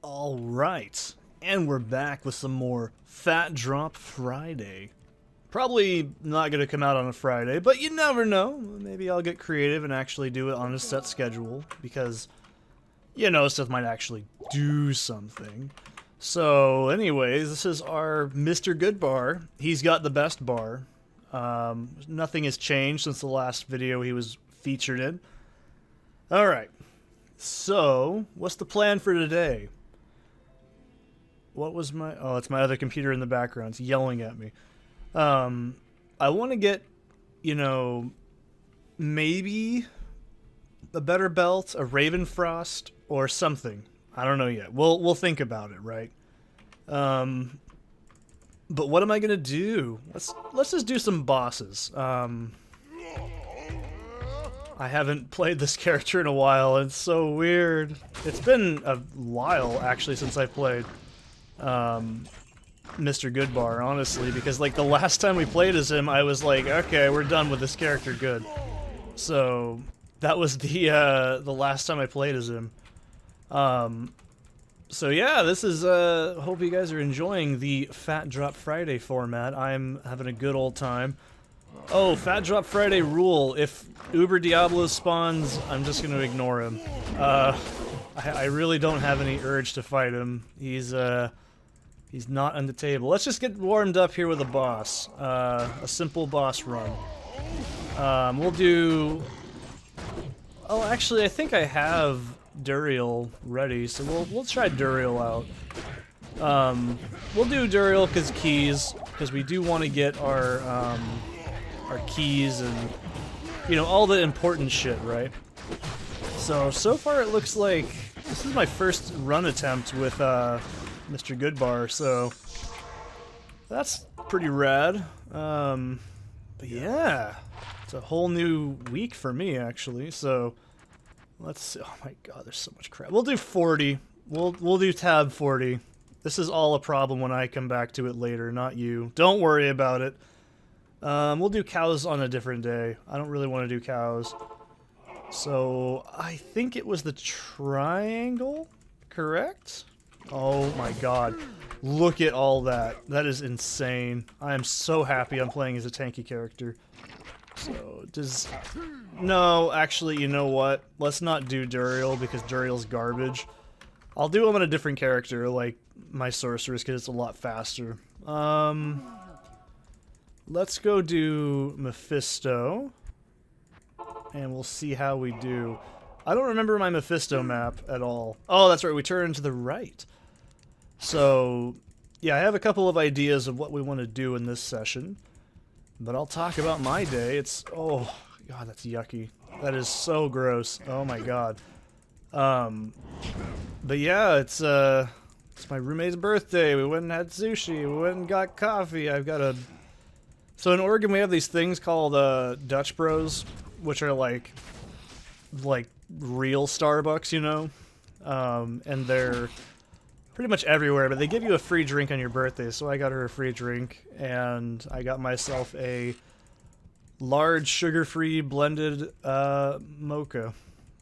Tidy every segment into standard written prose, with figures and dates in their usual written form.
All right, and we're back with some more Phat Drop Friday. Probably not going to come out on a Friday, but you never know. Maybe I'll get creative and actually do it on a set schedule, because, you know, stuff might actually do something. So, anyways, this is our Mr. Good Bar. He's got the best bar. Nothing has changed since the last video he was featured in. Alright, so, what's the plan for today? What was my... Oh, it's my other computer in the background. It's yelling at me. I want to get, you know, maybe a better belt, a Ravenfrost, or something. I don't know yet. We'll think about it, right? But what am I gonna do? Let's just do some bosses. I haven't played this character in a while, and it's so weird. It's been a while, actually, since I played Mr. Goodbar, honestly, because like the last time we played as him, I was like, okay, we're done with this character good. So that was the last time I played as him. So yeah, this is hope you guys are enjoying the Phat Drop Friday format. I'm having a good old time. Oh, Phat Drop Friday rule: if Uber Diablo spawns, I'm just gonna ignore him. I really don't have any urge to fight him. He's not on the table. Let's just get warmed up here with a boss. A simple boss run. We'll do... Oh, actually, I think I have Duriel ready, so we'll try Duriel out. We'll do Duriel because we do want to get our keys and, you know, all the important shit, right? So far it looks like this is my first run attempt with Mr. Goodbar, so that's pretty rad. But yeah, it's a whole new week for me, actually. So let's see. Oh my god, there's so much crap. We'll do 40. We'll do tab 40. This is all a problem when I come back to it later, not you. Don't worry about it. We'll do cows on a different day. I don't really want to do cows. So I think it was the triangle, correct? Oh my god. Look at all that. That is insane. I am so happy I'm playing as a tanky character. So, does... No, actually, you know what? Let's not do Duriel, because Duriel's garbage. I'll do him on a different character, like my sorceress, because it's a lot faster. Let's go do Mephisto. And we'll see how we do. I don't remember my Mephisto map at all. Oh, that's right, we turn to the right. So, yeah, I have a couple of ideas of what we want to do in this session. But I'll talk about my day. It's... Oh, god, that's yucky. That is so gross. Oh my god. But yeah, it's my roommate's birthday. We went and had sushi. We went and got coffee. I've got a... So in Oregon, we have these things called Dutch Bros, which are like real Starbucks, you know? And they're pretty much everywhere, but they give you a free drink on your birthday, so I got her a free drink, and I got myself a large sugar-free blended mocha.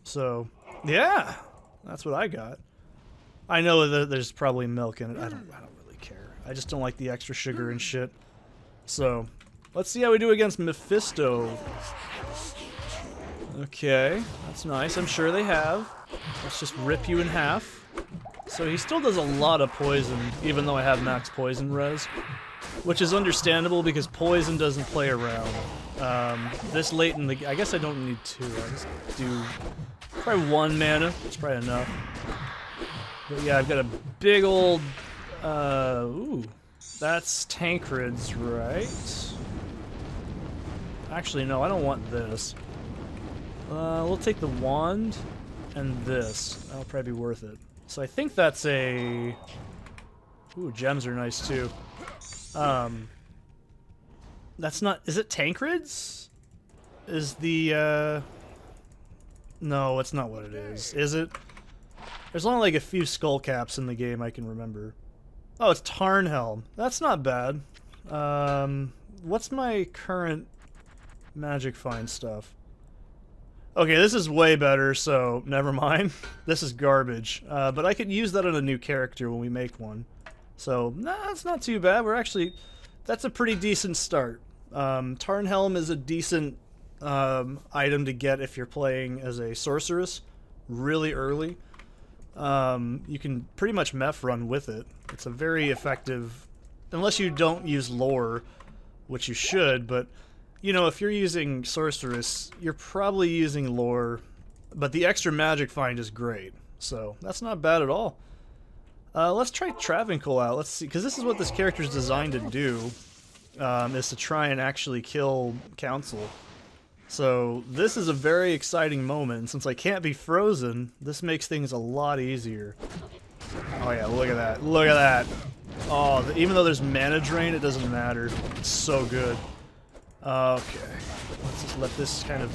So, yeah, that's what I got. I know that there's probably milk in it. I don't really care. I just don't like the extra sugar and shit. So, let's see how we do against Mephisto. Okay, that's nice. I'm sure they have. Let's just rip you in half. So he still does a lot of poison, even though I have max poison res. Which is understandable, because poison doesn't play around. This late in the... I guess I don't need two. I just do probably 1 mana. It's probably enough. But yeah, I've got a big old... ooh. That's Tancred's, right? Actually, no, I don't want this. We'll take the wand and this. That'll probably be worth it. So I think that's a... Ooh, gems are nice too. That's not... Is it Tancred's? Is the, No, it's not what it is. Is it? There's only like a few skull caps in the game I can remember. Oh, it's Tarnhelm. That's not bad. What's my current magic find stuff? Okay, this is way better, so never mind. This is garbage. But I could use that on a new character when we make one. So, nah, that's not too bad. We're actually... That's a pretty decent start. Tarnhelm is a decent item to get if you're playing as a sorceress really early. You can pretty much meth run with it. It's a very effective... Unless you don't use lore, which you should, but... You know, if you're using Sorceress, you're probably using lore, but the extra magic find is great, so that's not bad at all. Let's try Travancore out. Let's see, because this is what this character is designed to do, is to try and actually kill Council. So this is a very exciting moment, and since I can't be frozen, this makes things a lot easier. Oh yeah, look at that, look at that! Oh, even though there's mana drain, it doesn't matter. It's so good. Okay, let's just let this kind of...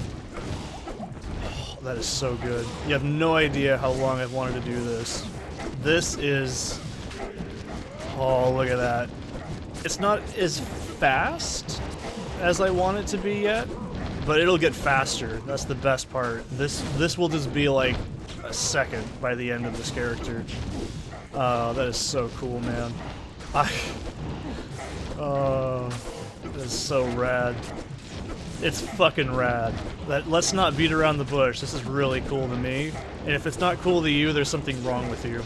Oh, that is so good. You have no idea how long I've wanted to do this. This is... Oh, look at that. It's not as fast as I want it to be yet, but it'll get faster. That's the best part. This will just be like a second by the end of this character. That is so cool, man. That is so rad. It's fucking rad. Let's not beat around the bush. This is really cool to me. And if it's not cool to you, there's something wrong with you.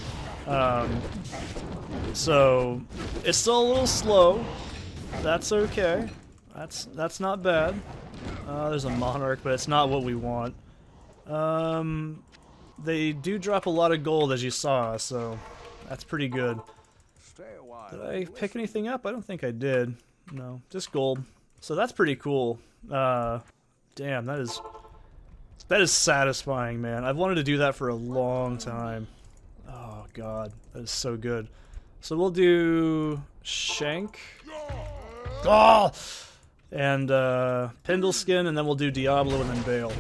So it's still a little slow. That's okay. That's not bad. There's a monarch, but it's not what we want. They do drop a lot of gold, as you saw, so that's pretty good. Did I pick anything up? I don't think I did. No, just gold. So that's pretty cool. Damn, that is satisfying, man. I've wanted to do that for a long time. Oh god, that is so good. So we'll do Shank. Oh! And Pindleskin, and then we'll do Diablo and then Bale.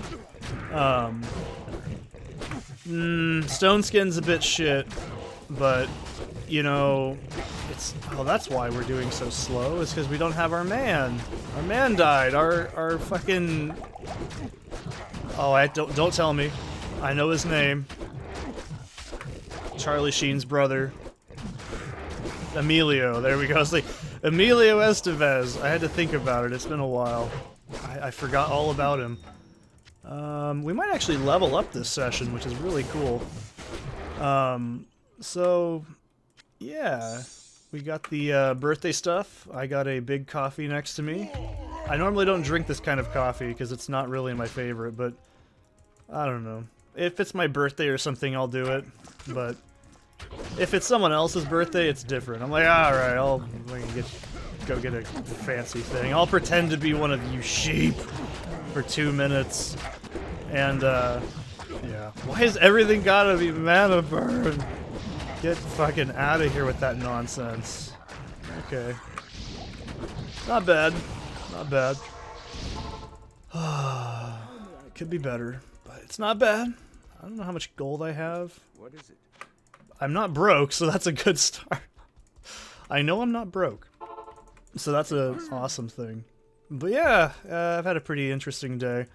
Stone Skin's a bit shit, but you know, it's... Oh, that's why we're doing so slow, is because we don't have our man. Our man died. Our fucking... Oh, don't tell me. I know his name. Charlie Sheen's brother. Emilio, there we go. It's like, Emilio Estevez. I had to think about it. It's been a while. I forgot all about him. We might actually level up this session, which is really cool. So... Yeah, we got the birthday stuff. I got a big coffee next to me. I normally don't drink this kind of coffee because it's not really my favorite, but I don't know. If it's my birthday or something, I'll do it. But if it's someone else's birthday, it's different. I'm like, alright, I'll go get a fancy thing. I'll pretend to be one of you sheep for 2 minutes. And, yeah. Why has everything gotta be mana burn? Get fucking out of here with that nonsense. Okay. Not bad. Not bad. It could be better, but it's not bad. I don't know how much gold I have. What is it? I'm not broke, so that's a good start. I know I'm not broke. So that's an awesome thing. But yeah, I've had a pretty interesting day.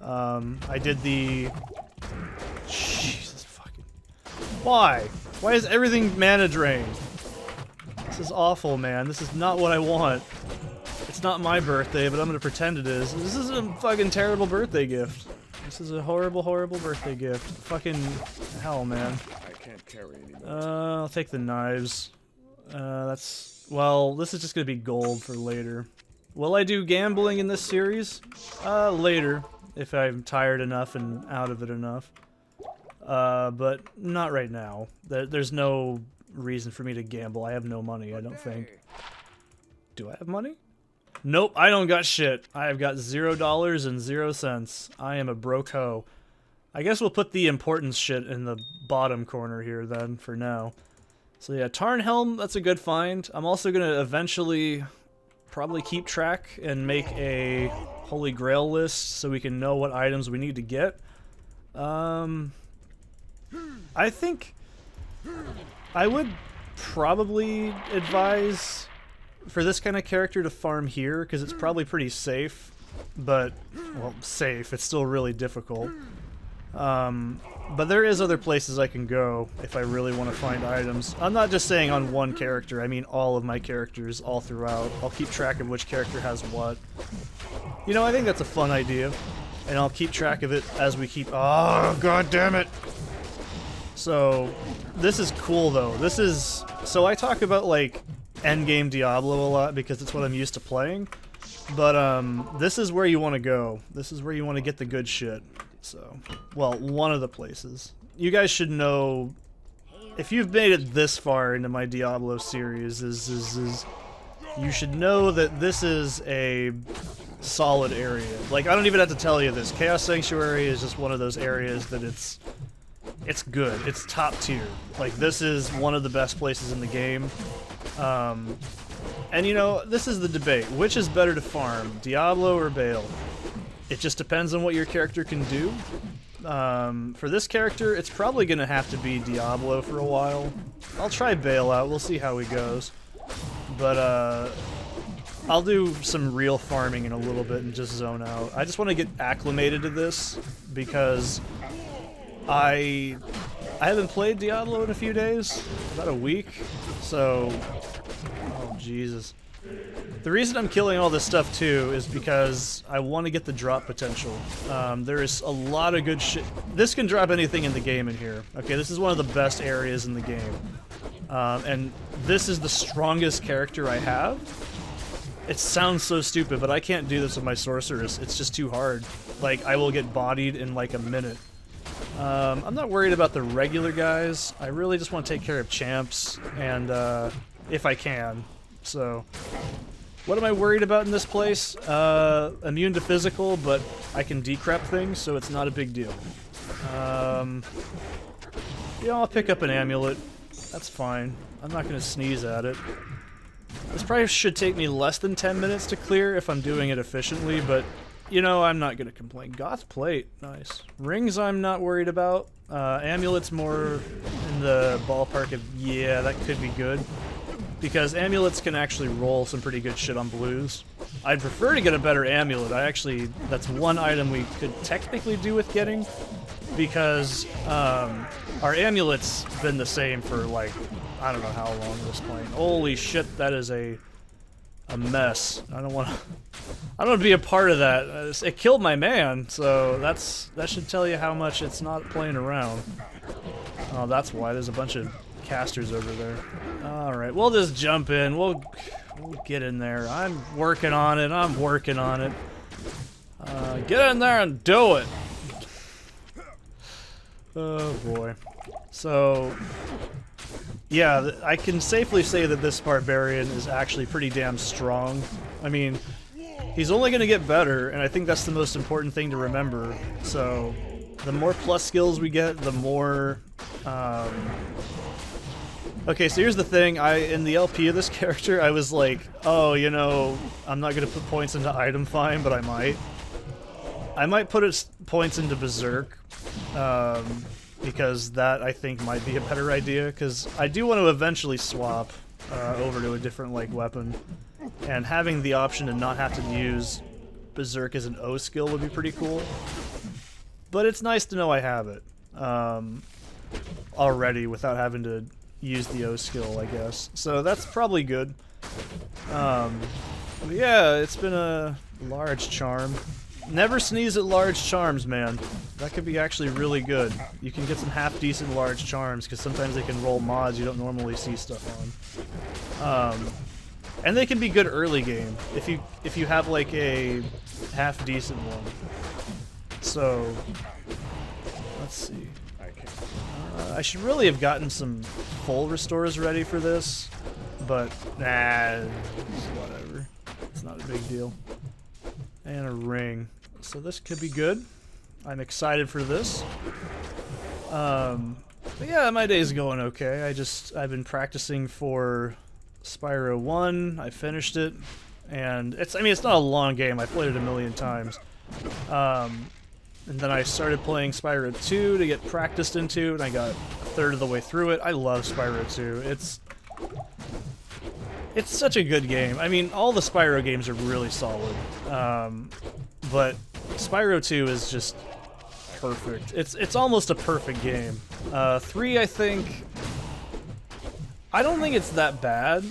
I did the... Jesus fucking... Why? Why is everything mana drained? This is awful, man. This is not what I want. It's not my birthday, but I'm gonna pretend it is. This is a fucking terrible birthday gift. This is a horrible, horrible birthday gift. Fucking hell, man. I can't carry anymore. I'll take the knives. That's... Well, this is just gonna be gold for later. Will I do gambling in this series? Later. If I'm tired enough and out of it enough. But not right now. There's no reason for me to gamble. I have no money, I don't think. Do I have money? Nope, I don't got shit. I have got $0 and 0 cents. I am a broke hoe. I guess we'll put the importance shit in the bottom corner here then, for now. So yeah, Tarnhelm, that's a good find. I'm also gonna eventually probably keep track and make a Holy Grail list so we can know what items we need to get. I think I would probably advise for this kind of character to farm here because it's probably pretty safe. but, well, safe. It's still really difficult. But there is other places I can go if I really want to find items. I'm not just saying on one character, I mean all of my characters all throughout. I'll keep track of which character has what. You know, I think that's a fun idea, and I'll keep track of it as we keep— oh, god damn it! So, this is cool though. This is— so I talk about, like, endgame Diablo a lot because it's what I'm used to playing, but this is where you want to go. This is where you want to get the good shit. So, well, one of the places. You guys should know, if you've made it this far into my Diablo series, you should know that this is a solid area. Like, I don't even have to tell you this. Chaos Sanctuary is just one of those areas that it's good. It's top tier. Like, this is one of the best places in the game. And you know, this is the debate. Which is better to farm, Diablo or Baal? It just depends on what your character can do. For this character, it's probably going to have to be Diablo for a while. I'll try Baal out, we'll see how he goes. But, I'll do some real farming in a little bit and just zone out. I just want to get acclimated to this, because I haven't played Diablo in a few days, about a week, so— oh, Jesus. The reason I'm killing all this stuff too is because I want to get the drop potential. There is a lot of good shit. This can drop anything in the game in here. Okay, this is one of the best areas in the game. And this is the strongest character I have. It sounds so stupid, but I can't do this with my sorceress. It's just too hard. Like, I will get bodied in like a minute. I'm not worried about the regular guys. I really just want to take care of champs, and if I can. So, what am I worried about in this place? Immune to physical, but I can decrep things, so it's not a big deal. Yeah, I'll pick up an amulet. That's fine. I'm not going to sneeze at it. This probably should take me less than 10 minutes to clear if I'm doing it efficiently, but, you know, I'm not going to complain. Goth plate, nice. Rings I'm not worried about. Amulets more in the ballpark of, yeah, that could be good. Because amulets can actually roll some pretty good shit on blues. I'd prefer to get a better amulet. That's one item we could technically do with getting, because our amulet's been the same for, like, I don't know how long this playing. Holy shit, that is a mess. I don't want to be a part of that. It killed my man, so that should tell you how much it's not playing around. Oh, that's why there's a bunch of casters over there. Alright, we'll just jump in. We'll get in there. I'm working on it. Get in there and do it! Oh boy. So, yeah, I can safely say that this barbarian is actually pretty damn strong. I mean, he's only going to get better, and I think that's the most important thing to remember. So, the more plus skills we get, the more— okay, so here's the thing. In the LP of this character, I was like, oh, you know, I'm not going to put points into item find, but I might. I might put points into Berserk, because that, I think, might be a better idea, because I do want to eventually swap over to a different, like, weapon, and having the option to not have to use Berserk as an O skill would be pretty cool. But it's nice to know I have it already without having to use the O skill, I guess. So that's probably good. But yeah, it's been a large charm. Never sneeze at large charms, man. That could be actually really good. You can get some half-decent large charms, because sometimes they can roll mods you don't normally see stuff on. And they can be good early game, if you have like a half-decent one. So, let's see. I should really have gotten some full restores ready for this, but nah, whatever. It's not a big deal. And a ring. So this could be good. I'm excited for this. But yeah, my day's going okay. I've been practicing for Spyro 1. I finished it, and it's not a long game. I played it a million times. And then I started playing Spyro 2 to get practiced into, and I got a third of the way through it. I love Spyro 2. It's such a good game. I mean, all the Spyro games are really solid. but Spyro 2 is just perfect. It's almost a perfect game. 3, I don't think it's that bad,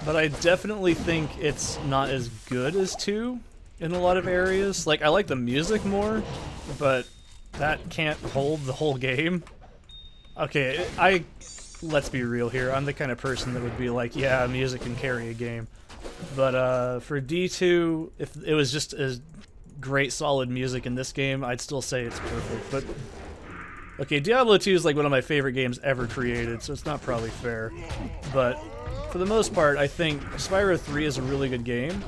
but I definitely think it's not as good as 2 in a lot of areas. Like, I like the music more, but that can't hold the whole game. Okay, let's be real here. I'm the kind of person that would be like, yeah, music can carry a game. But for D2, if it was just as great solid music in this game, I'd still say it's perfect. But okay, Diablo 2 is like one of my favorite games ever created, so it's not probably fair. But for the most part, I think Spyro 3 is a really good game,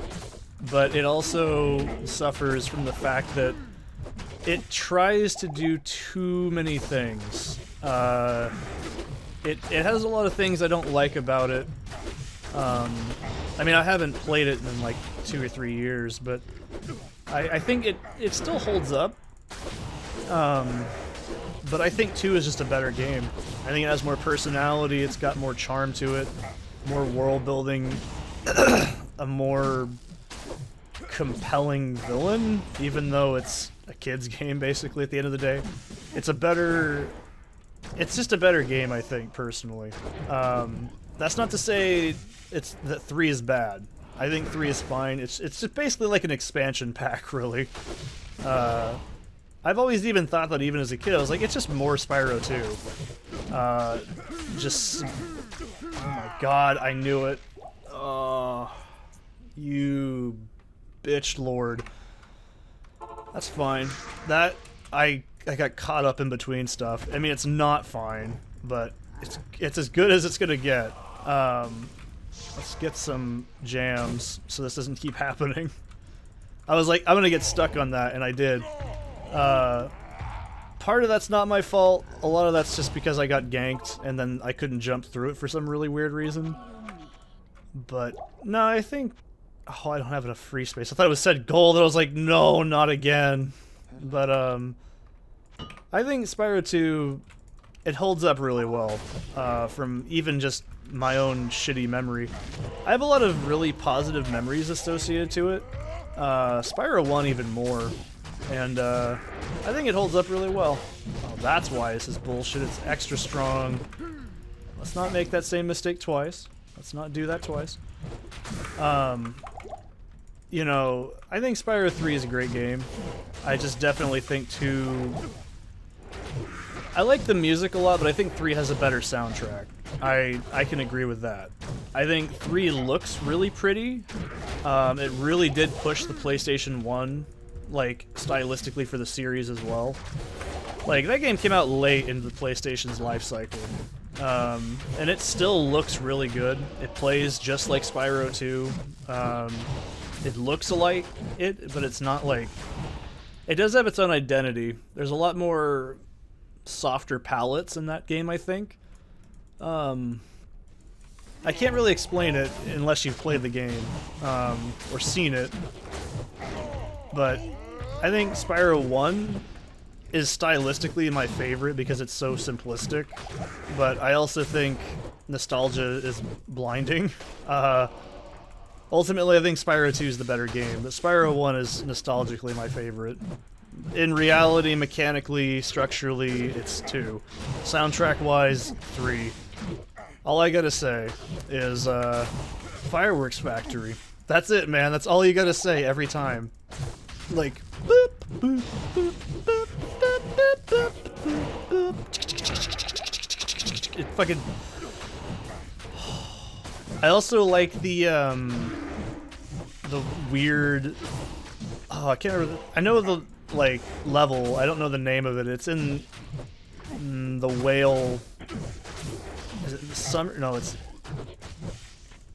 but it also suffers from the fact that it tries to do too many things. It has a lot of things I don't like about it. I mean, I haven't played it in like 2 or 3 years, but I think it still holds up. But I think 2 is just a better game. I think it has more personality, it's got more charm to it, more world building, a more compelling villain, even though it's a kid's game basically at the end of the day. It's just a better game, I think, personally. That's not to say that 3 is bad. I think 3 is fine. It's just basically like an expansion pack, really. I've always even thought that even as a kid, I was like, it's just more Spyro 2. Oh my god, I knew it. Oh, you bitch lord. That's fine. That, I got caught up in between stuff. I mean, it's not fine, but it's as good as it's gonna get. Let's get some jams so this doesn't keep happening. I was like, I'm gonna get stuck on that, and I did. Part of that's not my fault. A lot of that's just because I got ganked, and then I couldn't jump through it for some really weird reason. But, no, I think... Oh, I don't have enough free space. I thought it was said gold, and I was like, no, not again. But, I think Spyro 2, it holds up really well, from even just my own shitty memory. I have a lot of really positive memories associated to it. Spyro 1 even more. And, I think it holds up really well. Oh, that's why this is bullshit. It's extra strong. Let's not make that same mistake twice. Let's not do that twice. You know, I think Spyro 3 is a great game. I just definitely think 2... I like the music a lot, but I think 3 has a better soundtrack. I can agree with that. I think 3 looks really pretty. It really did push the PlayStation 1, like, stylistically for the series as well. Like, that game came out late into the PlayStation's life cycle. And it still looks really good. It plays just like Spyro 2. It looks like it, but it's not like... It does have its own identity. There's a lot more softer palettes in that game, I think. I can't really explain it unless you've played the game, or seen it. But I think Spyro 1 is stylistically my favorite because it's so simplistic, but I also think nostalgia is blinding. Ultimately, I think Spyro 2 is the better game, but Spyro 1 is nostalgically my favorite. In reality, mechanically, structurally, it's 2. Soundtrack-wise, 3. All I gotta say is, Fireworks Factory. That's it, man. That's all you gotta say every time. Like, boop, boop, boop, boop, boop, boop, boop, boop. It fucking... I also like the weird... Oh, I can't remember... I know the, like, level. I don't know the name of it. It's in the whale... Is it the summer? No, it's...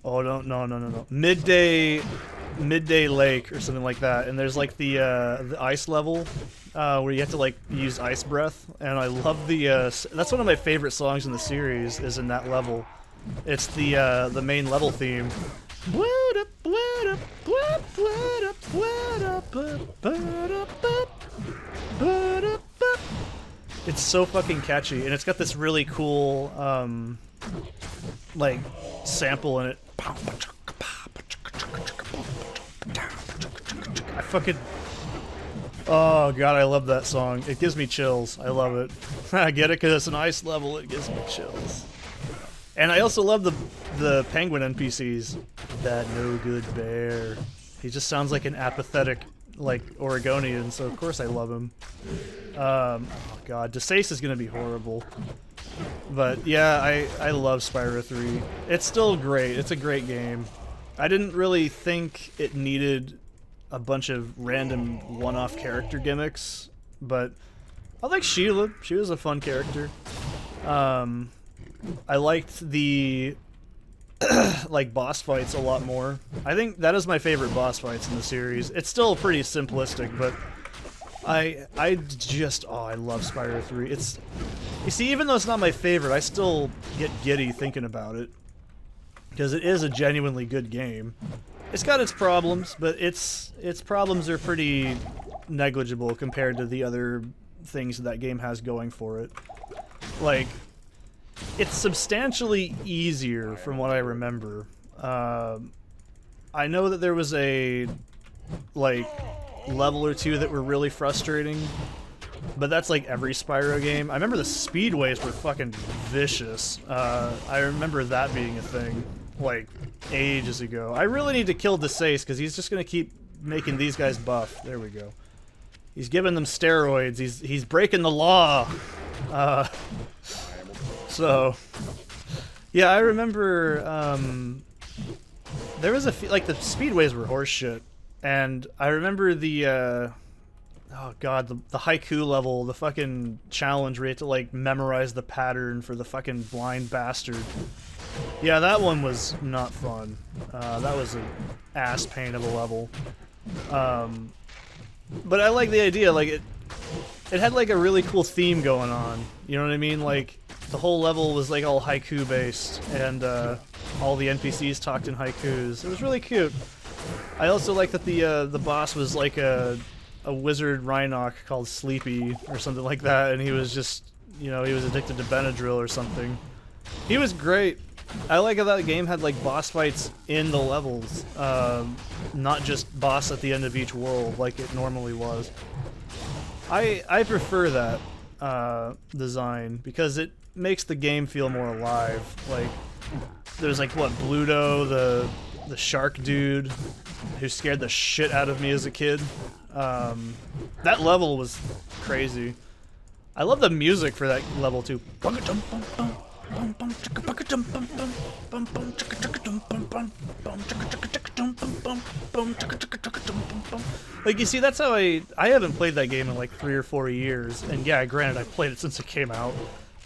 Oh, no. Midday Lake or something like that. And there's, like, the ice level where you have to, like, use ice breath. And I love the... that's one of my favorite songs in the series, is in that level. It's the main level theme. It's so fucking catchy, and it's got this really cool, like, sample in it. I fucking... Oh god, I love that song. It gives me chills. I love it. I get it because it's an ice level. It gives me chills. And I also love the penguin NPCs. That no good bear. He just sounds like an apathetic, like, Oregonian, so of course I love him. Oh god, Desace is gonna be horrible. But yeah, I love Spyro 3. It's still great. It's a great game. I didn't really think it needed a bunch of random one-off character gimmicks, but I like Sheila. She was a fun character. I liked the like boss fights a lot more. I think that is my favorite boss fights in the series. It's still pretty simplistic, but I love Spyro 3. It's, you see, even though it's not my favorite, I still get giddy thinking about it because it is a genuinely good game. It's got its problems, but its problems are pretty negligible compared to the other things that game has going for it. Like, it's substantially easier from what I remember. I know that there was a, like, level or two that were really frustrating, but that's like every Spyro game. I remember the speedways were fucking vicious. I remember that being a thing, like, ages ago. I really need to kill Desace, because he's just gonna keep making these guys buff. There we go. He's giving them steroids. He's breaking the law. So, yeah, I remember, there was like, the speedways were horseshit, and I remember the, oh god, the haiku level, the fucking challenge where you had to, like, memorize the pattern for the fucking blind bastard. Yeah, that one was not fun. That was an ass pain of a level. But I like the idea, like, it had, like, a really cool theme going on, you know what I mean? Like, the whole level was, like, all haiku based, and all the NPCs talked in haikus. It was really cute. I also like that the boss was like a wizard Rhinoc called Sleepy or something like that, and he was just, you know, he was addicted to Benadryl or something. He was great. I like how that game had, like, boss fights in the levels, not just boss at the end of each world like it normally was. I prefer that design because it makes the game feel more alive. Like, there's, like, what, Bluto, the shark dude who scared the shit out of me as a kid. That level was crazy. I love the music for that level too. Like, you see, that's how I haven't played that game in like 3 or 4 years, and yeah, granted, I've played it since it came out.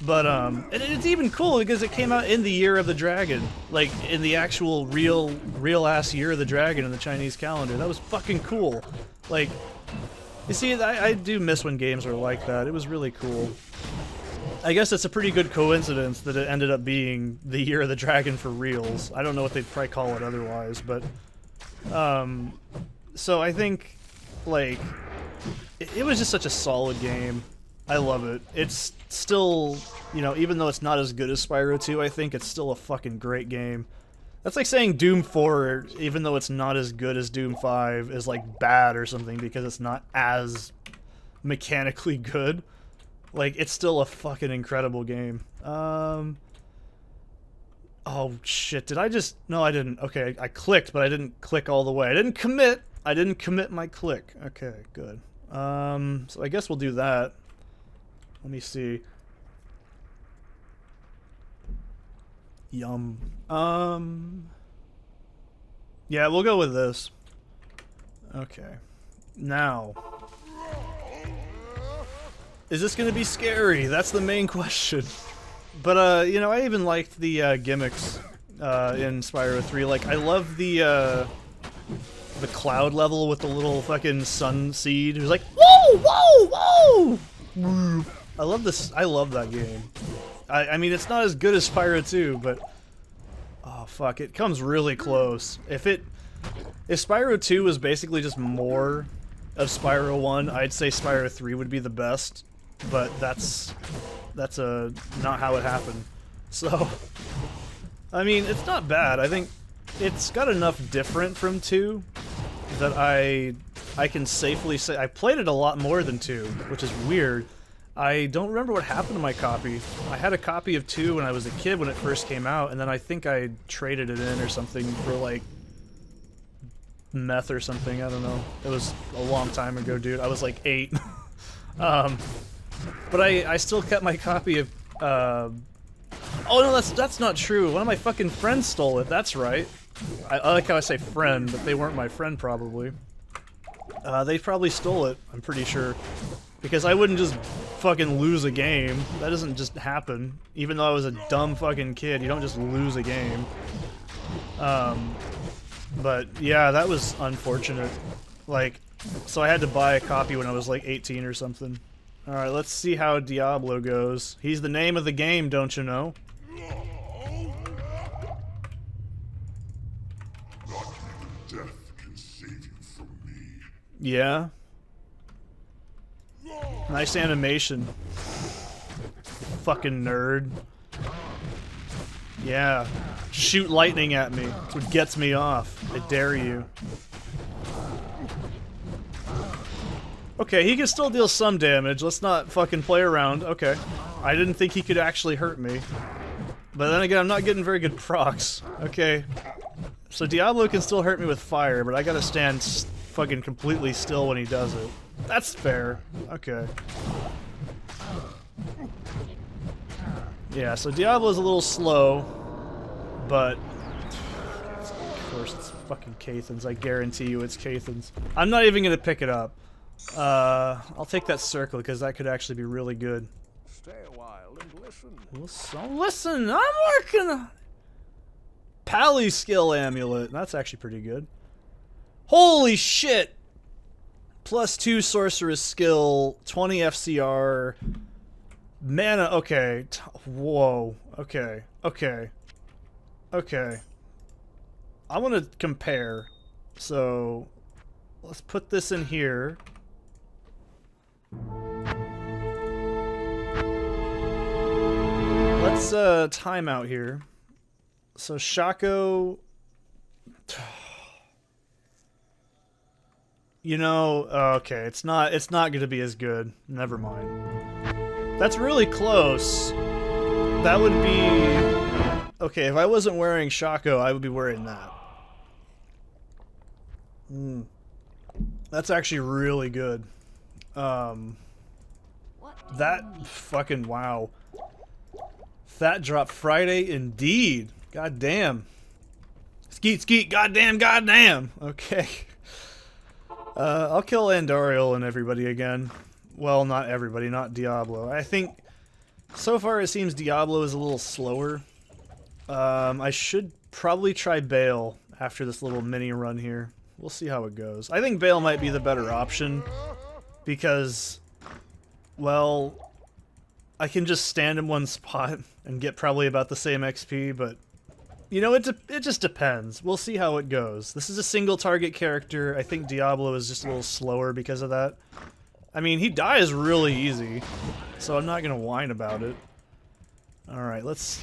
But, and it's even cool because it came out in the Year of the Dragon. Like, in the actual real-ass Year of the Dragon in the Chinese calendar. That was fucking cool. Like, you see, I do miss when games are like that. It was really cool. I guess it's a pretty good coincidence that it ended up being the Year of the Dragon for reals. I don't know what they'd probably call it otherwise, but... so I think, like, it was just such a solid game. I love it. It's still, you know, even though it's not as good as Spyro 2, I think it's still a fucking great game. That's like saying Doom 4, even though it's not as good as Doom 5, is like bad or something because it's not as mechanically good. Like, it's still a fucking incredible game. Oh shit, did I just... No, I didn't. Okay, I clicked, but I didn't click all the way. I didn't commit my click. Okay, good. So I guess we'll do that. Let me see. Yum. Yeah, we'll go with this. Okay. Now. Is this gonna be scary? That's the main question. But, you know, I even liked the, gimmicks, in Spyro 3. Like, I love the cloud level with the little fucking sun seed who's like, whoa, whoa, whoa! I love this. I love that game. I mean, it's not as good as Spyro 2, but oh fuck, it comes really close. If Spyro 2 was basically just more of Spyro 1, I'd say Spyro 3 would be the best. But that's not how it happened. So, I mean, it's not bad. I think it's got enough different from 2 that I I can safely say I played it a lot more than 2, which is weird. I don't remember what happened to my copy. I had a copy of 2 when I was a kid when it first came out, and then I think I traded it in or something for like meth or something. I don't know. It was a long time ago, dude. I was like 8. But I still kept my copy of. Oh no, that's not true. One of my fucking friends stole it. That's right. I like how I say friend, but they weren't my friend probably. They probably stole it. I'm pretty sure. Because I wouldn't just fucking lose a game. That doesn't just happen. Even though I was a dumb fucking kid, you don't just lose a game. But yeah, that was unfortunate. Like, so I had to buy a copy when I was like 18 or something. Alright, let's see how Diablo goes. He's the name of the game, don't you know? Not even death can save you from me. Yeah. Nice animation. Fucking nerd. Yeah. Shoot lightning at me. That's what gets me off. I dare you. Okay, he can still deal some damage. Let's not fucking play around. Okay. I didn't think he could actually hurt me. But then again, I'm not getting very good procs. Okay. So Diablo can still hurt me with fire, but I gotta stand fucking completely still when he does it. That's fair. Okay. Yeah, so Diablo's a little slow, but of course it's fucking Cathans. I guarantee you it's Cathans. I'm not even gonna pick it up. I'll take that circle because that could actually be really good. Stay a while and listen. Listen, I'm working on Pally skill amulet. That's actually pretty good. Holy shit! +2 sorceress skill, 20 FCR, mana. Okay. Whoa. Okay. Okay. Okay. I want to compare. So let's put this in here. Let's time out here. So Shaco, you know, okay, it's not going to be as good. Never mind. That's really close. That would be okay. If I wasn't wearing Shaco, I would be wearing that. That's actually really good. That fucking wow. Phat drop Friday indeed. God damn. Skeet skeet. Goddamn. Goddamn. Okay. I'll kill Andariel and everybody again. Well, not everybody. Not Diablo. I think so far it seems Diablo is a little slower. I should probably try Bale after this little mini run here. We'll see how it goes. I think Bale might be the better option because, well, I can just stand in one spot and get probably about the same XP, but you know, it just depends. We'll see how it goes. This is a single target character. I think Diablo is just a little slower because of that. I mean, he dies really easy, so I'm not gonna whine about it. Alright, let's...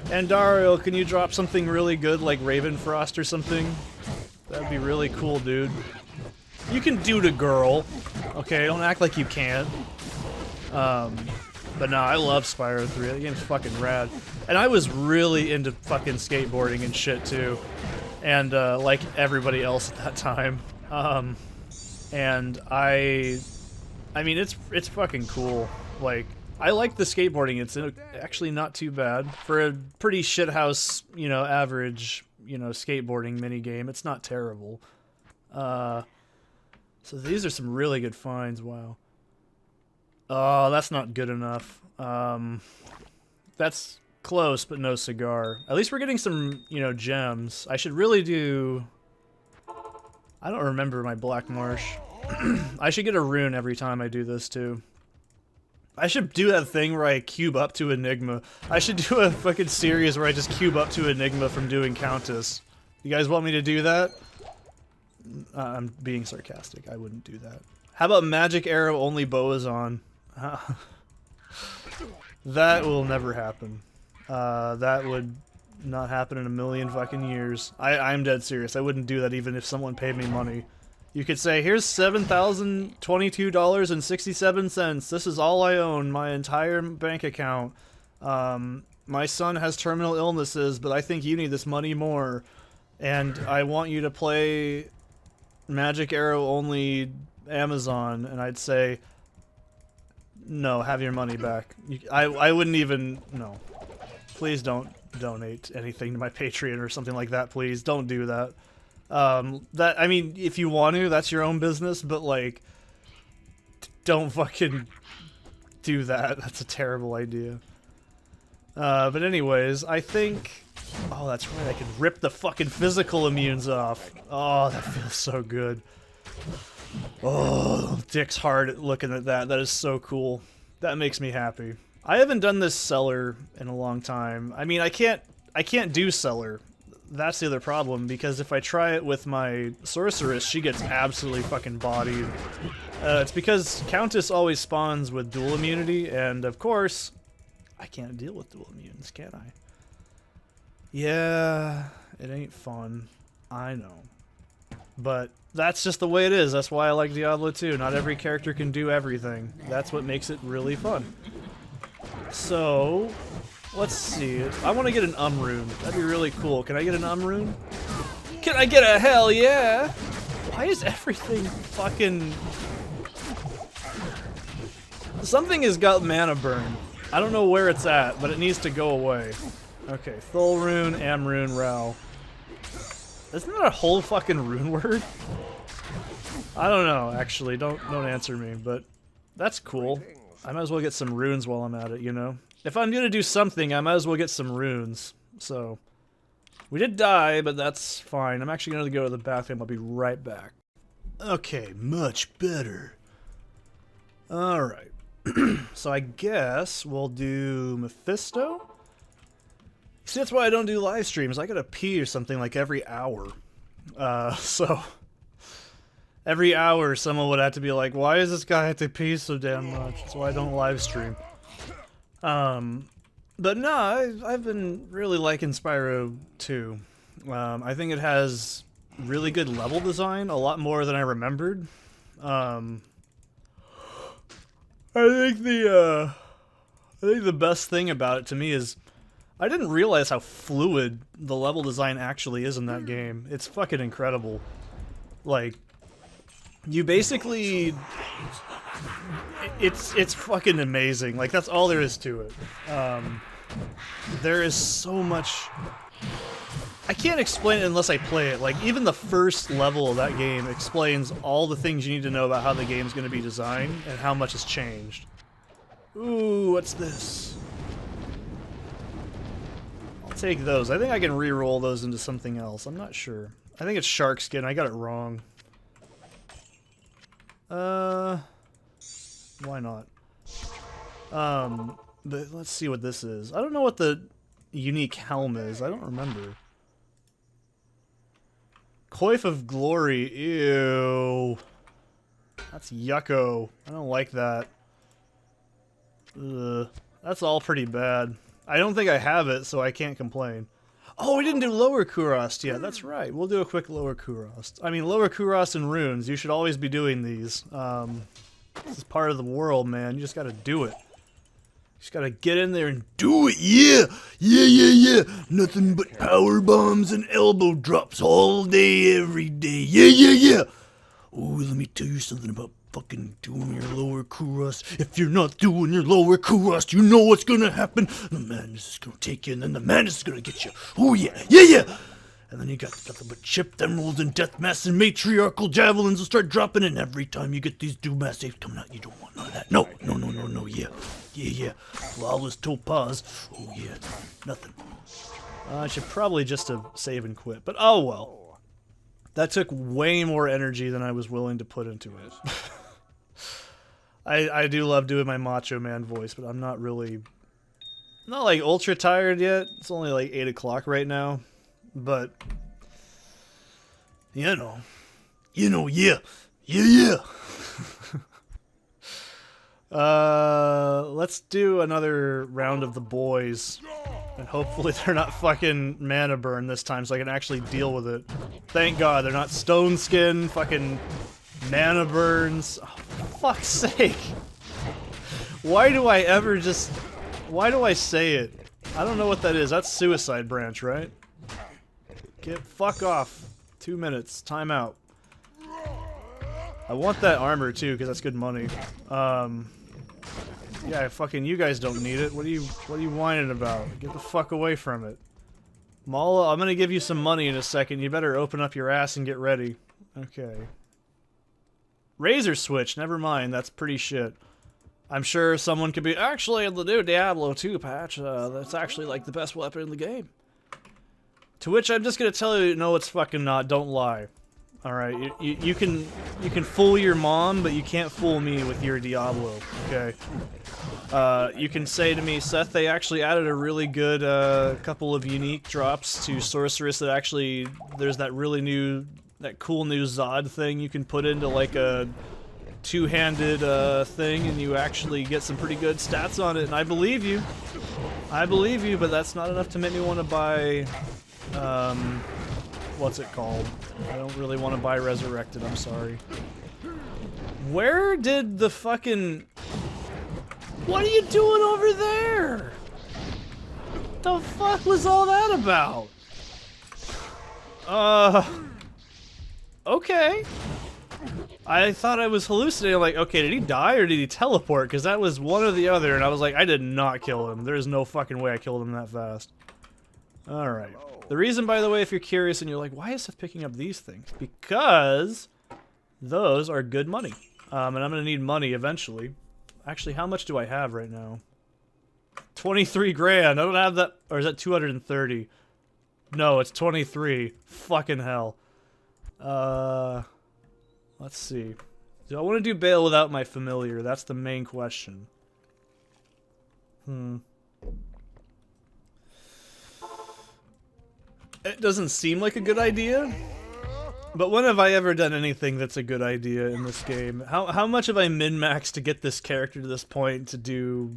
Andariel, can you drop something really good like Ravenfrost or something? That'd be really cool, dude. You can do the girl. Okay, don't act like you can't. But no, I love Spyro 3. That game's fucking rad. And I was really into fucking skateboarding and shit too. And like everybody else at that time. And I mean, it's fucking cool. Like, I like the skateboarding. It's actually not too bad for a pretty shithouse, you know, average, you know, skateboarding minigame. It's not terrible. So these are some really good finds. Wow. Oh, that's not good enough. That's close, but no cigar. At least we're getting some, you know, gems. I should really do... I don't remember my Black Marsh. I should get a rune every time I do this, too. I should do that thing where I cube up to Enigma. I should do a fucking series where I just cube up to Enigma from doing Countess. You guys want me to do that? I'm being sarcastic. I wouldn't do that. How about Magic Arrow only Boas on? That will never happen. That would not happen in a million fucking years. I'm dead serious. I wouldn't do that even if someone paid me money. You could say, here's $7,022.67. This is all I own, my entire bank account. My son has terminal illnesses, but I think you need this money more. And I want you to play Magic Arrow only Amazon. And I'd say, no, have your money back. I wouldn't even, no. Please don't donate anything to my Patreon or something like that, please. Don't do that. I mean, if you want to, that's your own business, but, like, don't fucking do that. That's a terrible idea. But anyways, I think... Oh, that's right, I can rip the fucking physical immunes off. Oh, that feels so good. Oh, dick's hard looking at that. That is so cool. That makes me happy. I haven't done this cellar in a long time. I mean, I can't do cellar. That's the other problem, because if I try it with my sorceress, she gets absolutely fucking bodied. It's because Countess always spawns with dual immunity, and of course, I can't deal with dual immunes, can I? Yeah, it ain't fun. I know. But that's just the way it is. That's why I like Diablo 2. Not every character can do everything. That's what makes it really fun. So, let's see. I want to get an rune. That'd be really cool. Can I get an rune? Can I get a hell yeah? Why is everything fucking... Something has got mana burn. I don't know where it's at, but it needs to go away. Okay, Thul rune, Rune, Rao. Isn't that a whole fucking rune word? I don't know, actually. Don't answer me, but that's cool. I might as well get some runes while I'm at it, you know? If I'm gonna do something, I might as well get some runes. So, we did die, but that's fine. I'm actually gonna go to the bathroom. I'll be right back. Okay, much better. Alright. So I guess we'll do Mephisto? See, that's why I don't do live streams. I gotta pee or something like every hour. So... Every hour, someone would have to be like, why does this guy have to pee so damn much? That's why I don't live stream. But no, I've been really liking Spyro 2. I think it has really good level design, a lot more than I remembered. I think the best thing about it to me is I didn't realize how fluid the level design actually is in that game. It's fucking incredible. Like, you basically... It's fucking amazing. Like, that's all there is to it. There is so much... I can't explain it unless I play it. Like, even the first level of that game explains all the things you need to know about how the game's going to be designed and how much has changed. Ooh, what's this? I'll take those. I think I can re-roll those into something else. I'm not sure. I think it's shark skin. I got it wrong. Why not? But let's see what this is. I don't know what the unique helm is. I don't remember. Coif of Glory. Ew. That's yucko. I don't like that. Ugh. That's all pretty bad. I don't think I have it, so I can't complain. Oh, we didn't do Lower Kurost yet. That's right. We'll do a quick Lower Kurost. I mean, Lower Kurost and runes. You should always be doing these. This is part of the world, man. You just gotta do it. You just gotta get in there and do it. Yeah! Yeah! Nothing but power bombs and elbow drops all day, every day. Yeah! Oh, let me tell you something about fucking doing your Lower Kurost. If you're not doing your Lower Kurost, you know what's gonna happen. The madness is gonna take you, and then the madness is gonna get you. Oh, yeah! And then you got nothing but chipped emeralds and death mass and matriarchal javelins will start dropping, and every time you get these Doom saves coming out, you don't want none of that. No, yeah. Flawless topaz. Oh, yeah. Nothing. I should probably just have save and quit, but oh well. That took way more energy than I was willing to put into it. I do love doing my Macho Man voice, but I'm not really... not like ultra tired yet. It's only like 8 o'clock right now. But, yeah. Let's do another round of the boys. And hopefully they're not fucking mana burn this time so I can actually deal with it. Thank God they're not stone skin, fucking mana burns. Oh, for fuck's sake. Why do I ever just... Why do I say it? I don't know what that is. That's Suicide Branch, right? Get fuck off. 2 minutes. Time out. I want that armor too, because that's good money. Yeah, fucking you guys don't need it. What are you whining about? Get the fuck away from it. Mala, I'm gonna give you some money in a second. You better open up your ass and get ready. Okay. Razor switch, never mind, that's pretty shit. I'm sure someone could be, actually, in the new Diablo 2 patch, that's actually like the best weapon in the game. To which I'm just gonna tell you, no, it's fucking not. Don't lie. All right, you can fool your mom, but you can't fool me with your Diablo. Okay. You can say to me, Seth, they actually added a really good couple of unique drops to Sorceress that actually there's that really new, that cool new Zod thing you can put into like a two-handed thing, and you actually get some pretty good stats on it. And I believe you. I believe you, but that's not enough to make me want to buy. What's it called? I don't really want to buy Resurrected, I'm sorry. Where did the fucking... What are you doing over there? The fuck was all that about? Okay. I thought I was hallucinating, like, okay, did he die or did he teleport? Because that was one or the other, and I was like, I did not kill him. There's no fucking way I killed him that fast. Alright. The reason, by the way, if you're curious and you're like, why is Seth picking up these things? Because those are good money. And I'm going to need money eventually. Actually, how much do I have right now? 23 grand. I don't have that. Or is that 230? No, it's 23. Fucking hell. Let's see. Do I want to do bail without my familiar? That's the main question. It doesn't seem like a good idea, but when have I ever done anything that's a good idea in this game? How much have I min-maxed to get this character to this point to do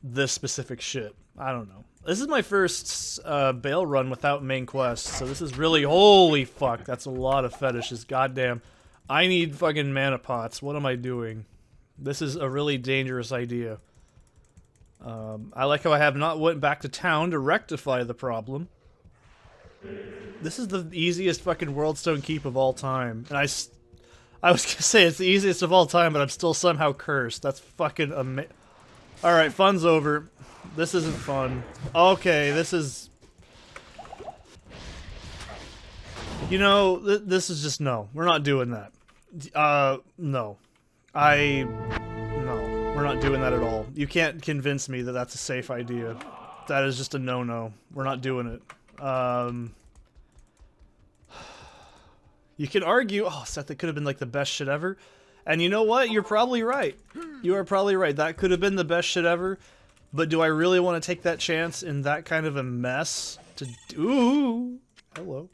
this specific shit? I don't know. This is my first bail run without main quest, so this is really, holy fuck, that's a lot of fetishes, goddamn. I need fucking mana pots, what am I doing? This is a really dangerous idea. I like how I have not went back to town to rectify the problem. This is the easiest fucking Worldstone Keep of all time, and I was gonna say it's the easiest of all time, but I'm still somehow cursed. That's fucking amazing. Alright, fun's over. This isn't fun. Okay, this is... You know, this is just, no. We're not doing that. No. No, we're not doing that at all. You can't convince me that that's a safe idea. That is just a no-no. We're not doing it. You can argue, oh, Seth, that could have been like the best shit ever. And you know what? You're probably right. You are probably right. That could have been the best shit ever. But do I really want to take that chance in that kind of a mess to do? Hello.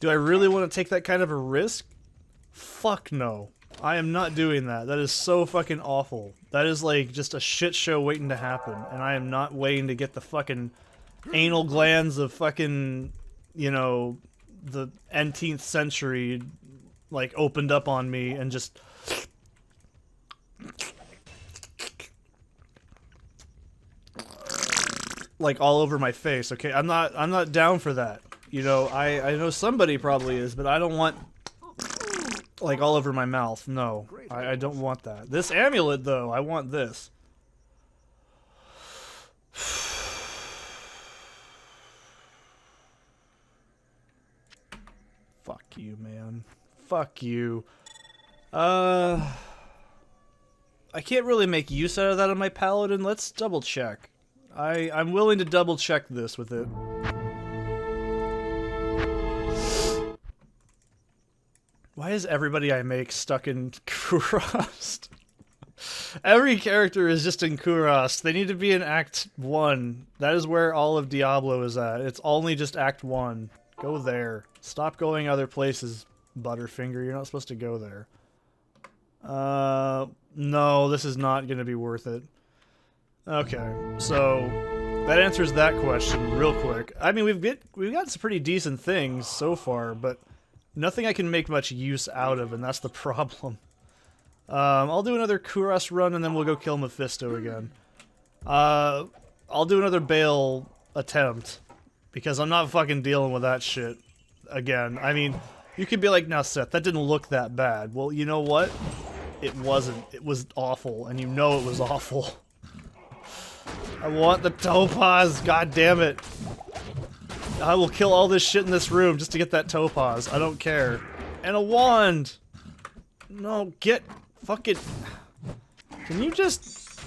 Do I really want to take that kind of a risk? Fuck no. I am not doing that. That is so fucking awful. That is like just a shit show waiting to happen. And I am not waiting to get the fucking anal glands of fucking, you know, the 18th century, like, opened up on me and just... like, all over my face, okay? I'm not down for that. You know, I know somebody probably is, but I don't want, like, all over my mouth. No, I don't want that. This amulet, though, I want this. Fuck you, man. Fuck you. I can't really make use out of that on my paladin. Let's double check. I'm willing to double check this with it. Why is everybody I make stuck in Kurast? Every character is just in Kurast. They need to be in Act 1. That is where all of Diablo is at. It's only just Act 1. Go there. Stop going other places, Butterfinger. You're not supposed to go there. No, this is not going to be worth it. Okay, so that answers that question real quick. I mean, we've got some pretty decent things so far, but nothing I can make much use out of, and that's the problem. I'll do another Kuros run, and then we'll go kill Mephisto again. I'll do another Bale attempt, because I'm not fucking dealing with that shit again. I mean, you could be like, now Seth, that didn't look that bad. Well, you know what? It wasn't. It was awful, and you know it was awful. I want the topaz, god damn it. I will kill all this shit in this room just to get that topaz. I don't care. And a wand! No, get fucking... Can you just...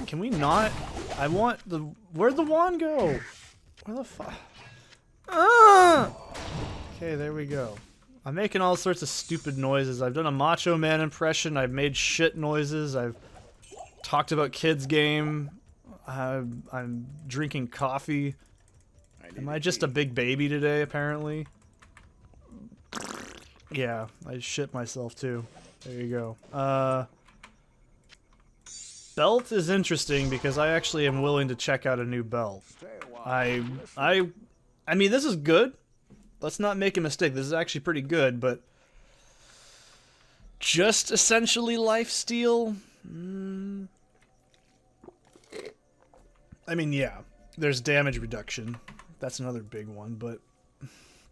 Can we not? I want the... Where'd the wand go? Where the fuck? Ah! Okay, there we go. I'm making all sorts of stupid noises. I've done a Macho Man impression. I've made shit noises. I've talked about kids game. I'm drinking coffee. Am I just a big baby today, apparently? Yeah, I shit myself too. There you go. Belt is interesting because I actually am willing to check out a new belt. I mean, this is good. Let's not make a mistake. This is actually pretty good, but just essentially lifesteal? I mean, yeah, there's damage reduction. That's another big one, but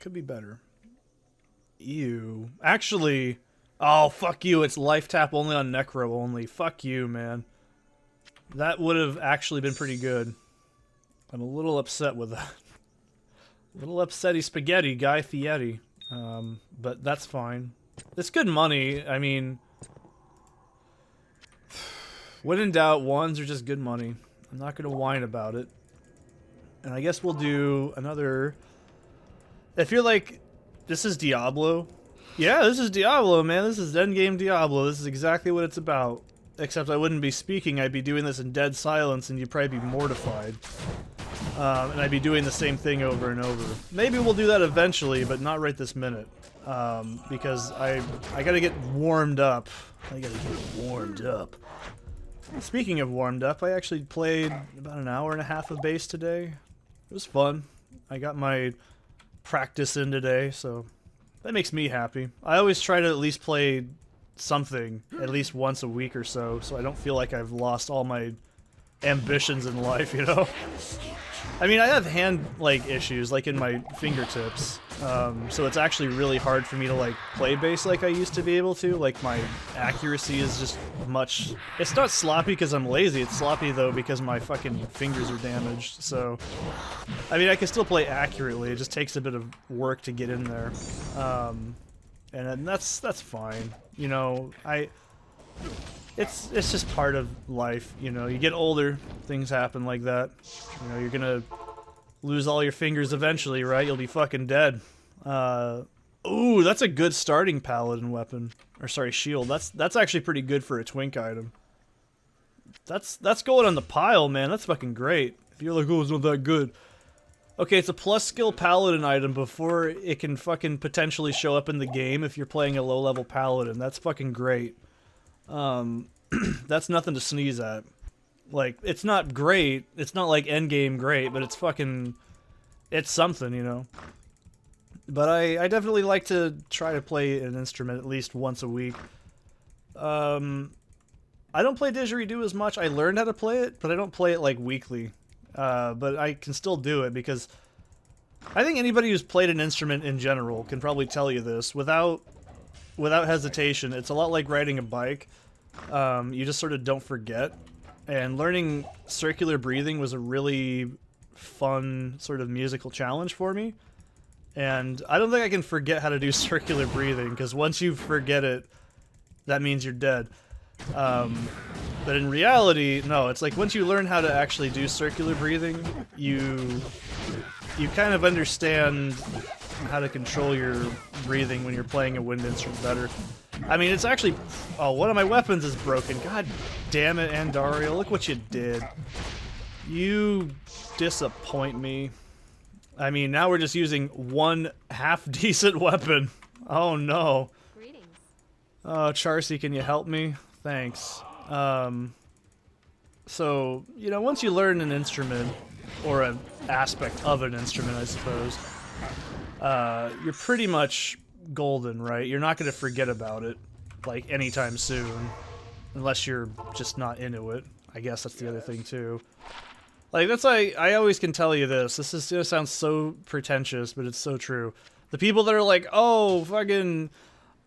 could be better. Ew. Actually, oh, fuck you. It's life tap only on Necro only. Fuck you, man. That would have actually been pretty good. I'm a little upset with that. A little upsetty spaghetti, Guy Fieri. But that's fine. It's good money. I mean, when in doubt, ones are just good money. I'm not going to whine about it. And I guess we'll do another... If you're like, this is Diablo. Yeah, this is Diablo, man. This is endgame Diablo. This is exactly what it's about. Except I wouldn't be speaking. I'd be doing this in dead silence, and you'd probably be mortified. And I'd be doing the same thing over and over. Maybe we'll do that eventually, but not right this minute. Because I gotta get warmed up. I gotta get warmed up. Speaking of warmed up, I actually played about an hour and a half of bass today. It was fun. I got my practice in today, so that makes me happy. I always try to at least play something at least once a week or so I don't feel like I've lost all my ambitions in life, you know? I mean, I have hand, like, issues, like, in my fingertips, so it's actually really hard for me to, like, play bass like I used to be able to. Like, my accuracy is just much... It's not sloppy because I'm lazy, it's sloppy, though, because my fucking fingers are damaged, so... I mean, I can still play accurately, it just takes a bit of work to get in there. And that's fine, you know, It's just part of life, you know. You get older, things happen like that. You know, you're gonna lose all your fingers eventually, right? You'll be fucking dead. Ooh, that's a good starting paladin weapon. Or sorry, shield. That's actually pretty good for a twink item. That's going on the pile, man. That's fucking great. If you're like, oh, it's not that good. Okay, it's a plus skill paladin item before it can fucking potentially show up in the game if you're playing a low level paladin. That's fucking great. That's nothing to sneeze at. Like, it's not great, it's not like endgame great, but it's fucking, it's something, you know. But I definitely like to try to play an instrument at least once a week. I don't play didgeridoo as much. I learned how to play it, but I don't play it like weekly. But I can still do it because I think anybody who's played an instrument in general can probably tell you this without hesitation. It's a lot like riding a bike. You just sort of don't forget. And learning circular breathing was a really fun sort of musical challenge for me. And I don't think I can forget how to do circular breathing, because once you forget it, that means you're dead. But in reality, no, it's like once you learn how to actually do circular breathing, you kind of understand how to control your breathing when you're playing a wind instrument better. I mean, it's actually... Oh, one of my weapons is broken. God damn it, Andario, look what you did. You disappoint me. I mean, now we're just using one half-decent weapon. Oh, no. Greetings. Oh, Charcy, can you help me? Thanks. So, you know, once you learn an instrument, or an aspect of an instrument, I suppose, you're pretty much golden, right? You're not going to forget about it, like, anytime soon. Unless you're just not into it. I guess that's the other thing, too. Like, that's like, I always can tell you this. This is gonna sound so pretentious, but it's so true. The people that are like, oh, fucking,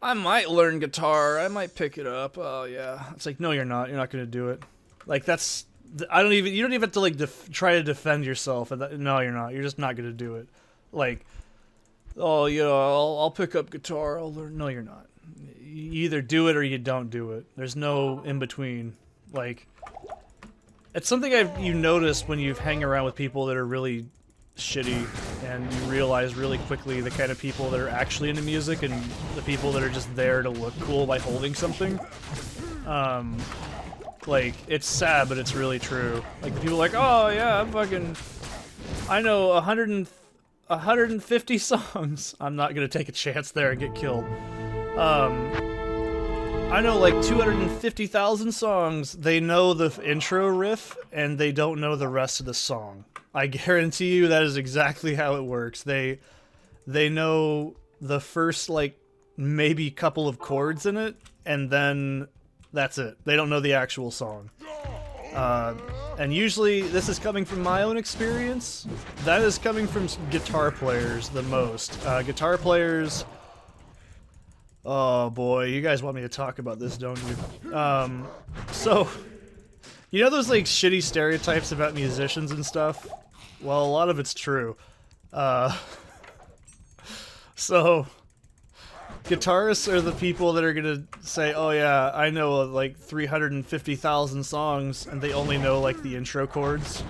I might learn guitar, I might pick it up, oh yeah. It's like, no, you're not gonna do it. Like, that's, you don't even have to, like, try to defend yourself. No, you're not. You're just not gonna do it. Like, oh, you know, I'll pick up guitar, I'll learn. No, you're not. You either do it or you don't do it. There's no in between. Like, it's something you notice when you hang around with people that are really shitty, and you realize really quickly the kind of people that are actually into music and the people that are just there to look cool by holding something. Like, it's sad, but it's really true. Like, the people are like, oh yeah, I know 150 songs. I'm not gonna take a chance there and get killed. I know like 250,000 songs. They know the intro riff, and they don't know the rest of the song. I guarantee you that is exactly how it works. They know the first, like, maybe couple of chords in it, and then that's it. They don't know the actual song. And usually, this is coming from my own experience. That is coming from guitar players the most. Guitar players... Oh boy, you guys want me to talk about this, don't you? So, you know those, like, shitty stereotypes about musicians and stuff? Well, a lot of it's true. So, guitarists are the people that are gonna say, oh yeah, I know, like, 350,000 songs, and they only know, like, the intro chords.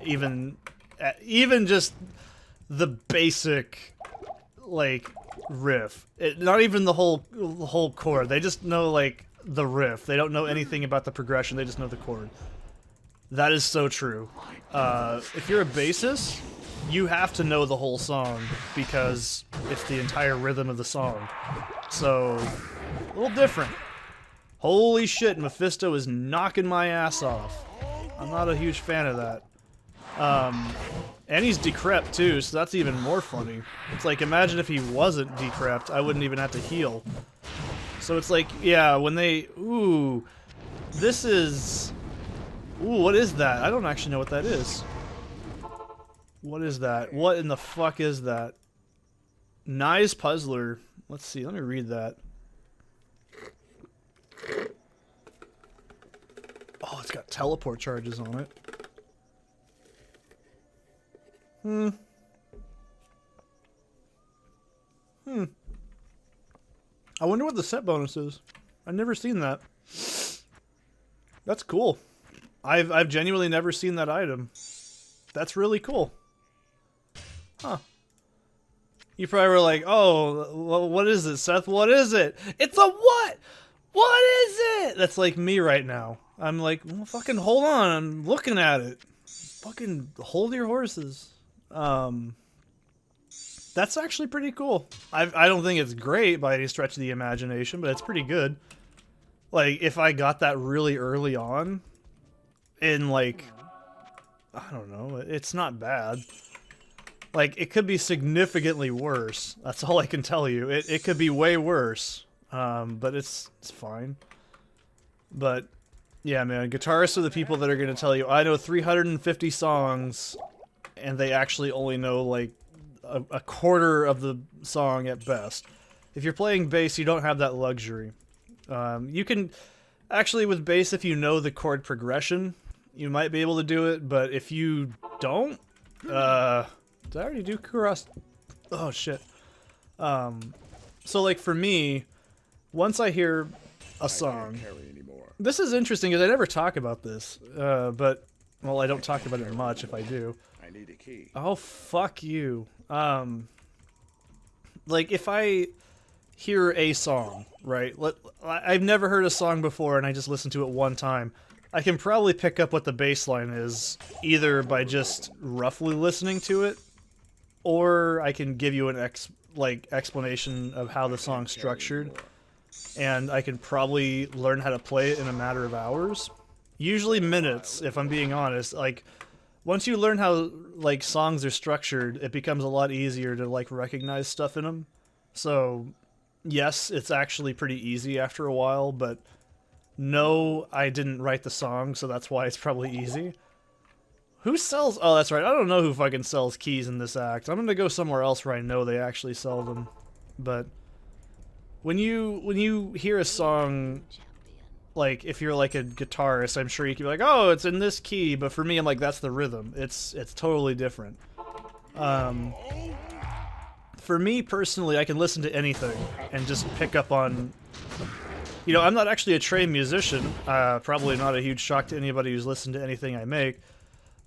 Even just the basic, like, riff. Not even the whole chord. They just know, like, the riff. They don't know anything about the progression. They just know the chord. That is so true. If you're a bassist, you have to know the whole song because it's the entire rhythm of the song. So, a little different. Holy shit, Mephisto is knocking my ass off. I'm not a huge fan of that. And he's decrepit too, so that's even more funny. It's like, imagine if he wasn't decrepit, I wouldn't even have to heal. So it's like, yeah, when they... Ooh, this is... Ooh, what is that? I don't actually know what that is. What is that? What in the fuck is that? Nye's Puzzler. Let's see, let me read that. Oh, it's got teleport charges on it. I wonder what the set bonus is. I've never seen that. That's cool. I've genuinely never seen that item. That's really cool. Huh. You probably were like, oh, what is it, Seth? What is it? It's a what? What is it? That's like me right now. I'm like, well, fucking hold on. I'm looking at it. Fucking hold your horses. That's actually pretty cool. I don't think it's great by any stretch of the imagination, but it's pretty good. Like, if I got that really early on, in, like, I don't know, it's not bad. Like, it could be significantly worse. That's all I can tell you. It could be way worse. But it's fine. But, yeah, man, guitarists are the people that are going to tell you, I know 350 songs, and they actually only know, like, a quarter of the song at best. If you're playing bass, you don't have that luxury. You can... Actually, with bass, if you know the chord progression, you might be able to do it, but if you don't... did I already do Kuros? Oh, shit. So, like, for me, once I hear a song... This is interesting, because I never talk about this, but... Well, I don't talk about it much if I do. I need a key. Oh, fuck you. Like, if I hear a song, right? I've never heard a song before, and I just listened to it one time. I can probably pick up what the bass line is, either by just roughly listening to it, or I can give you an explanation of how the song's structured, and I can probably learn how to play it in a matter of hours. Usually minutes, if I'm being honest. Like, once you learn how, like, songs are structured, it becomes a lot easier to, like, recognize stuff in them. So, yes, it's actually pretty easy after a while, but no, I didn't write the song, so that's why it's probably easy. Who sells... Oh, that's right, I don't know who fucking sells keys in this act. I'm gonna go somewhere else where I know they actually sell them. But when you hear a song... Like, if you're like a guitarist, I'm sure you can be like, oh, it's in this key, but for me, I'm like, that's the rhythm. It's totally different. For me, personally, I can listen to anything and just pick up on... You know, I'm not actually a trained musician, probably not a huge shock to anybody who's listened to anything I make,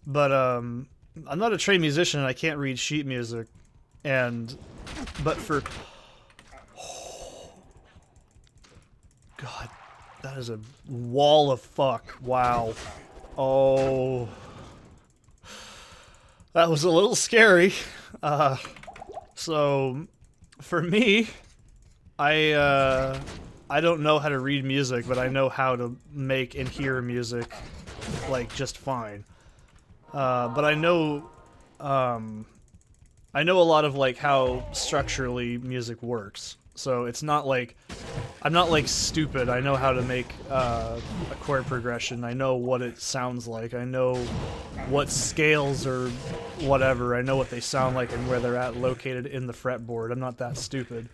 but I'm not a trained musician and I can't read sheet music, but for... God... That is a wall of fuck. Wow. Oh. That was a little scary. So, for me, I don't know how to read music, but I know how to make and hear music, like, just fine. But I know a lot of, like, how structurally music works. So it's not like... I'm not, like, stupid. I know how to make a chord progression. I know what it sounds like. I know what scales or whatever. I know what they sound like and where they're at located in the fretboard. I'm not that stupid.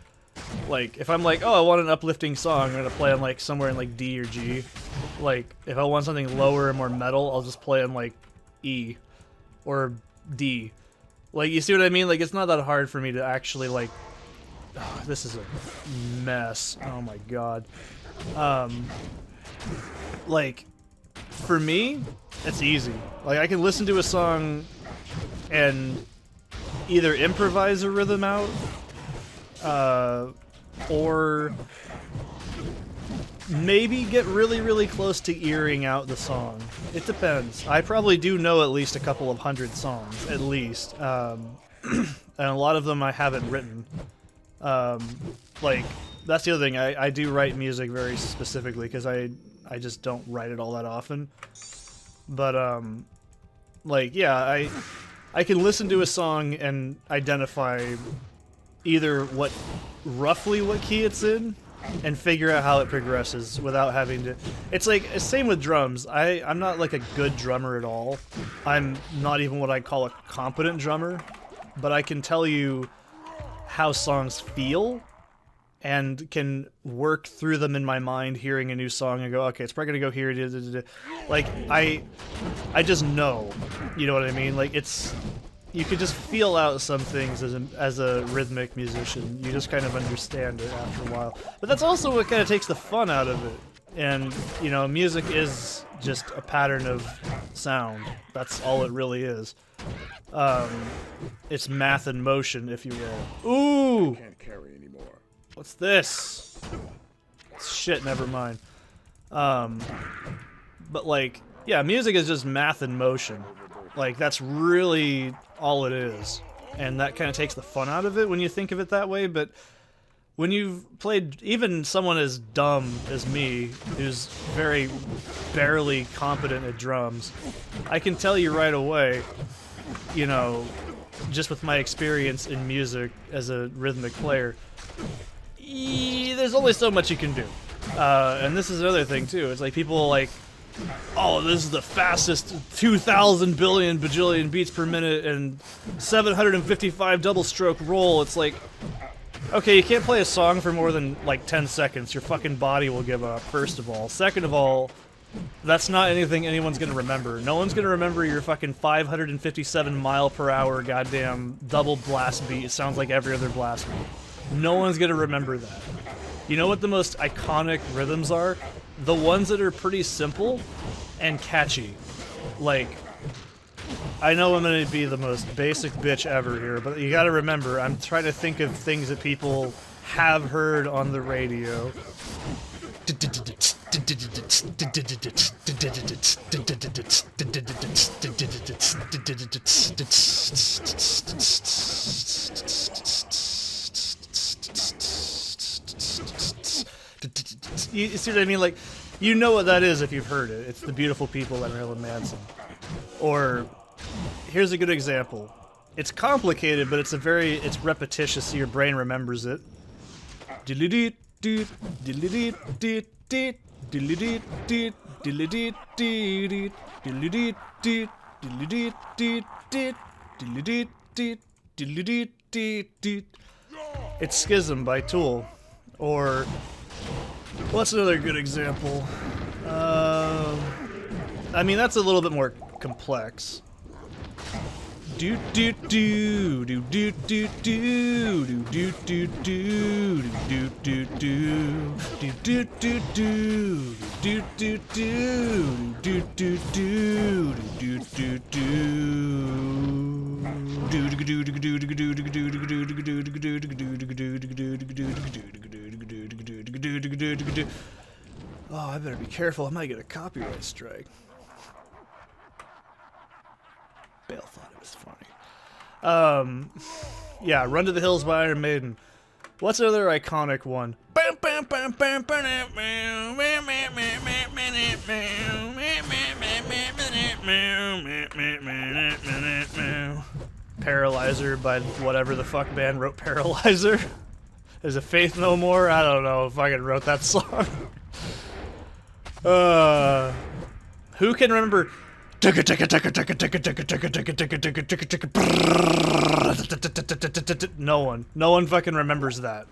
Like, if I'm like, oh, I want an uplifting song, I'm gonna play on, like, somewhere in, like, D or G. Like, if I want something lower and more metal, I'll just play on, like, E or D. Like, you see what I mean? Like, it's not that hard for me to actually, like... Oh, this is a mess. Oh my god. Like, for me, it's easy. Like, I can listen to a song and either improvise a rhythm out, or maybe get really, really close to earing out the song. It depends. I probably do know at least a couple of 100 songs, at least. And a lot of them I haven't written. Like, that's the other thing, I do write music very specifically, because I just don't write it all that often. But, like, yeah, I can listen to a song and identify either roughly what key it's in, and figure out how it progresses without having to... It's like, same with drums. I'm not, like, a good drummer at all. I'm not even what I'd call a competent drummer, but I can tell you how songs feel, and can work through them in my mind, hearing a new song and go, okay, it's probably gonna go here. Like, I just know, you know what I mean? Like, you could just feel out some things as a rhythmic musician. You just kind of understand it after a while. But that's also what kind of takes the fun out of it. And, you know, music is just a pattern of sound. That's all it really is. It's math in motion, if you will. Ooh! Can't carry anymore. What's this? Shit, never mind. But like, yeah, music is just math in motion. Like, that's really all it is. And that kind of takes the fun out of it when you think of it that way, but when you've played, even someone as dumb as me, who's very barely competent at drums, I can tell you right away, you know, just with my experience in music as a rhythmic player, there's only so much you can do. And this is another thing too. It's like people like, oh, this is the fastest 2,000 billion bajillion beats per minute and 755 double stroke roll. It's like, okay, you can't play a song for more than like 10 seconds. Your fucking body will give up, first of all. Second of all, that's not anything anyone's gonna remember. No one's gonna remember your fucking 557 mile per hour goddamn double blast beat. It sounds like every other blast beat. No one's gonna remember that. You know what the most iconic rhythms are? The ones that are pretty simple and catchy. Like, I know I'm gonna be the most basic bitch ever here, but you gotta remember, I'm trying to think of things that people have heard on the radio. You see what I mean? Like, You know what that is if you've heard it. It's The Beautiful People by Marilyn Manson. Or, here's a good example. It's complicated, but it's repetitious, so your brain remembers it. It's Schism by Tool. Or, what's another good example? I mean, that's a little bit more complex. Do do do do do do do do do do do do do do do do do do do. Oh, I better be careful. I might get a copyright strike. Bale thought it was funny. Yeah, Run to the Hills by Iron Maiden. What's another iconic one? Paralyzer by whatever the fuck band wrote Paralyzer. Is it Faith No More? I don't know if I fucking wrote that song. Who can remember? No one. No one fucking remembers that.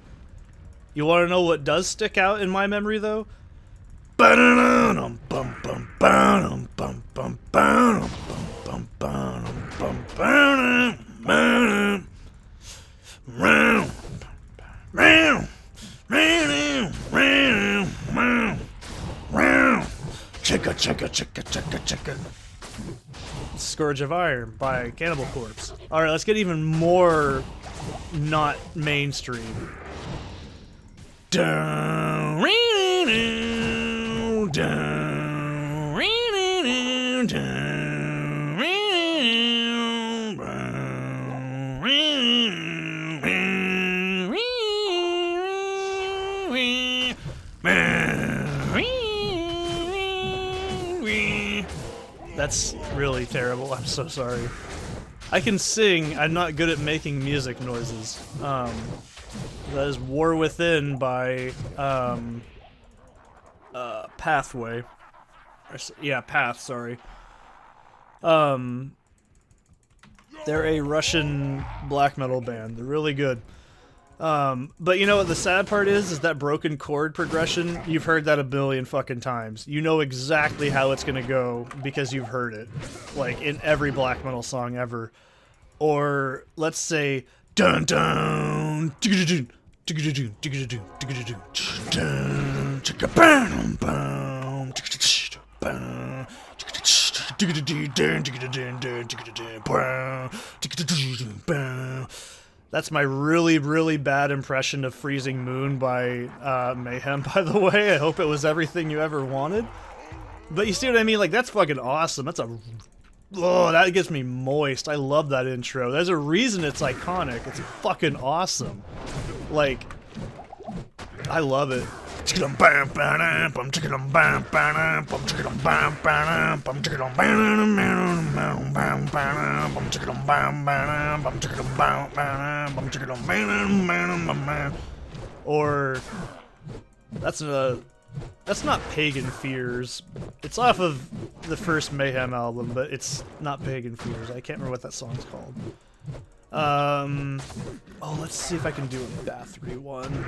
You want to know what does stick out in my memory though? Chicka chicka chicka chicka chicka. Scourge of Iron by Cannibal Corpse. Alright, let's get even more not mainstream. That's really terrible. I'm so sorry. I can sing. I'm not good at making music noises. That is War Within by Pathway. Yeah, Path. Sorry. They're a Russian black metal band. They're really good. But you know what the sad part is that broken chord progression, you've heard that a billion fucking times. You know exactly how it's gonna go because you've heard it. Like, in every black metal song ever. Or, let's say, dun dun, tigadadun, tigadadun, tigadadun, tigadadun, dun, tigadadun, bum, tigadadun, bum, tigadadun, tigadadun, bum. That's my really, really bad impression of Freezing Moon by Mayhem, by the way. I hope it was everything you ever wanted. But you see what I mean? Like, that's fucking awesome. That's a... Oh, that gets me moist. I love that intro. There's a reason it's iconic. It's fucking awesome. Like, I love it. Or that's not Pagan Fears. It's off of the first Mayhem album, but it's not Pagan Fears. I can't remember what that song's called. Oh, let's see if I can do a Bathory one.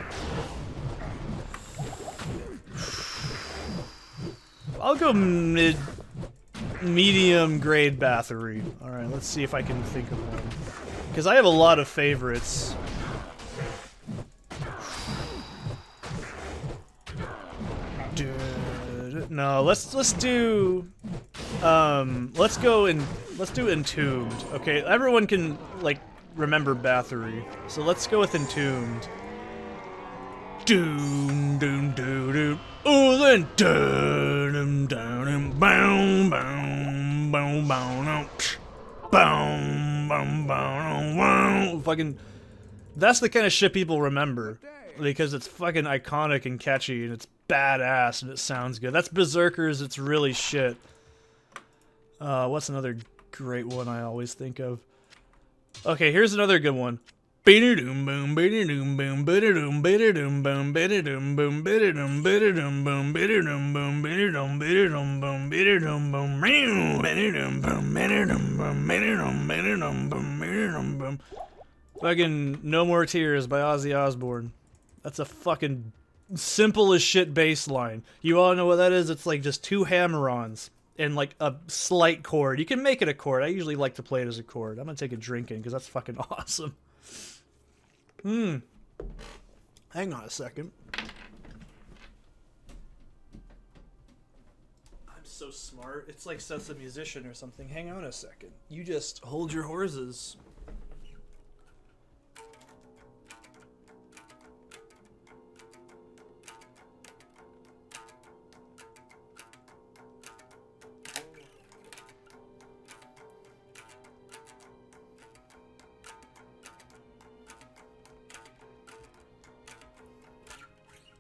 I'll go medium grade Bathory. Alright, let's see if I can think of one. Because I have a lot of favorites. No, let's do let's do Entombed. Okay, everyone can like remember Bathory. So let's go with Entombed. Doom doom doom doom. Oh, then doom doom boom boom boom boom boom boom boom. Fucking, that's the kind of shit people remember because it's fucking iconic and catchy and it's badass and it sounds good. That's Berserkers. It's really shit. What's another great one I always think of? Okay, here's another good one. Boom boom boom boom boom boom boom boom boom boom boom boom boom boom boom boom boom. Fucking No More Tears by Ozzy Osbourne. That's a fucking simple as shit bass line. You all know what that is? It's like just two hammer-ons and like a slight chord. You can make it a chord. I usually like to play it as a chord. I'm gonna take a drink in because that's fucking awesome. Hang on a second. I'm so smart. It's like Sense a Musician or something. Hang on a second. You just hold your horses.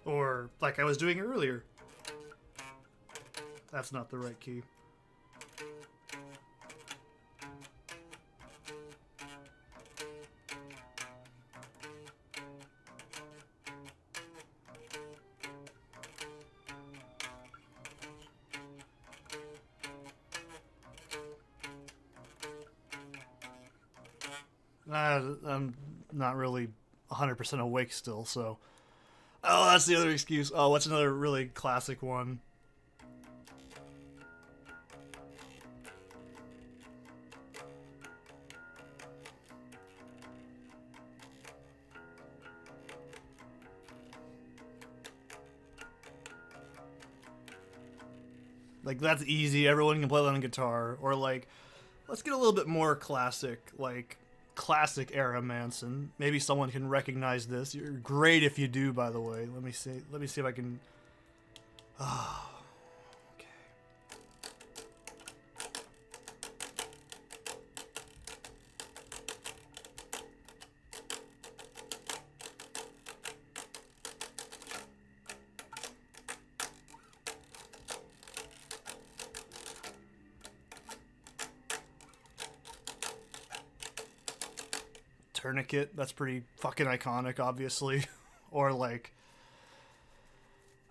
Or like I was doing earlier. That's not the right key. I'm not really 100% awake still, so... Oh, that's the other excuse. Oh, what's another really classic one? Like, that's easy. Everyone can play that on guitar. Or, like, let's get a little bit more classic. Like, classic era Manson. Maybe someone can recognize this. You're great if you do, by the way. Let me see if I can... Oh, okay. Tourniquet, that's pretty fucking iconic, obviously. Or like,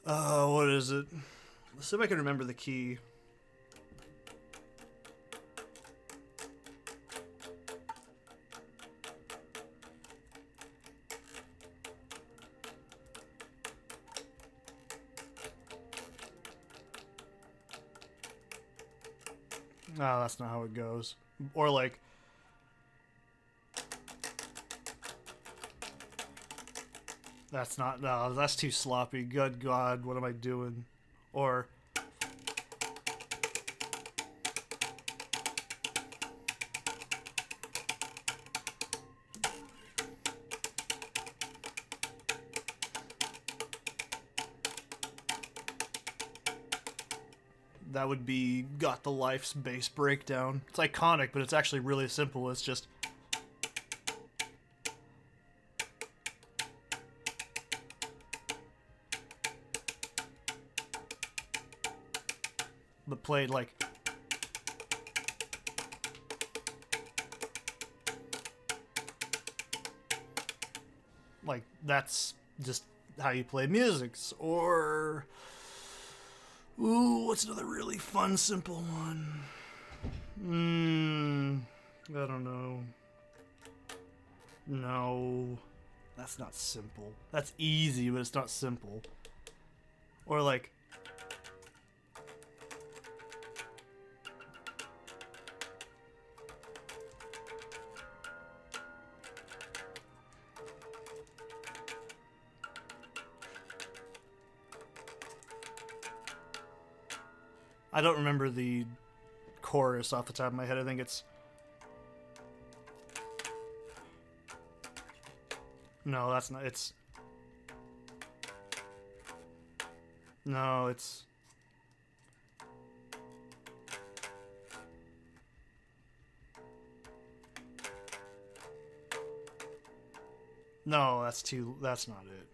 what is it? Let's see if I can remember the key. No, that's not how it goes. Or like, that's not, no, that's too sloppy. Good God, what am I doing? Or... that would be Got the Life's bass breakdown. It's iconic, but it's actually really simple. It's just... but played like... like, that's just how you play music. Or... ooh, what's another really fun, simple one? I don't know. No. That's not simple. That's easy, but it's not simple. Or like... I don't remember the chorus off the top of my head. I think it's... no, that's not... it's... no, it's... no, that's too... that's not it.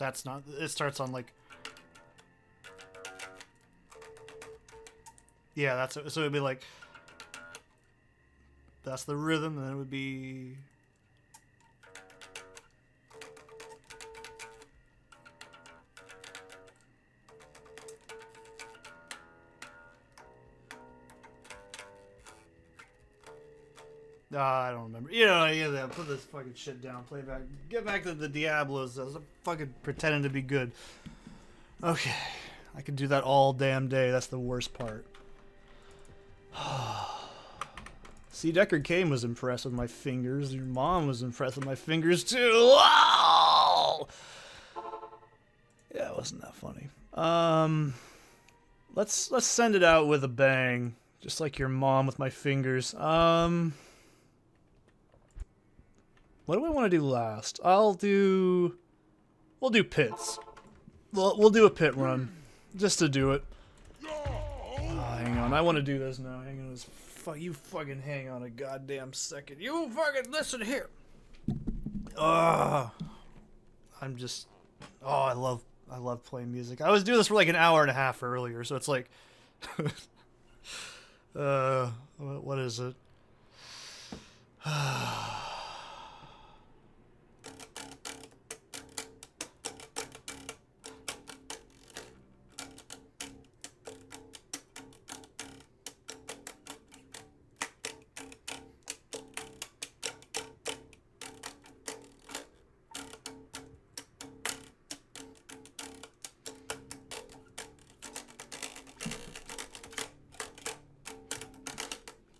That's not. It starts on like. Yeah, that's it. So it'd be like. That's the rhythm, and then it would be. I don't remember. You know, yeah, put this fucking shit down. Play back. Get back to the Diablos. I was fucking pretending to be good. Okay. I could do that all damn day. That's the worst part. See, Deckard Cain was impressed with my fingers. Your mom was impressed with my fingers too. Wow! Yeah, it wasn't that funny. Let's send it out with a bang. Just like your mom with my fingers. What do I want to do last? We'll do pits. We'll do a pit run. Just to do it. Oh, hang on. I want to do this now. Hang on. You fucking hang on a goddamn second. You fucking listen here. I'm just... Oh, I love playing music. I was doing this for like an hour and a half earlier, so it's like... what is it?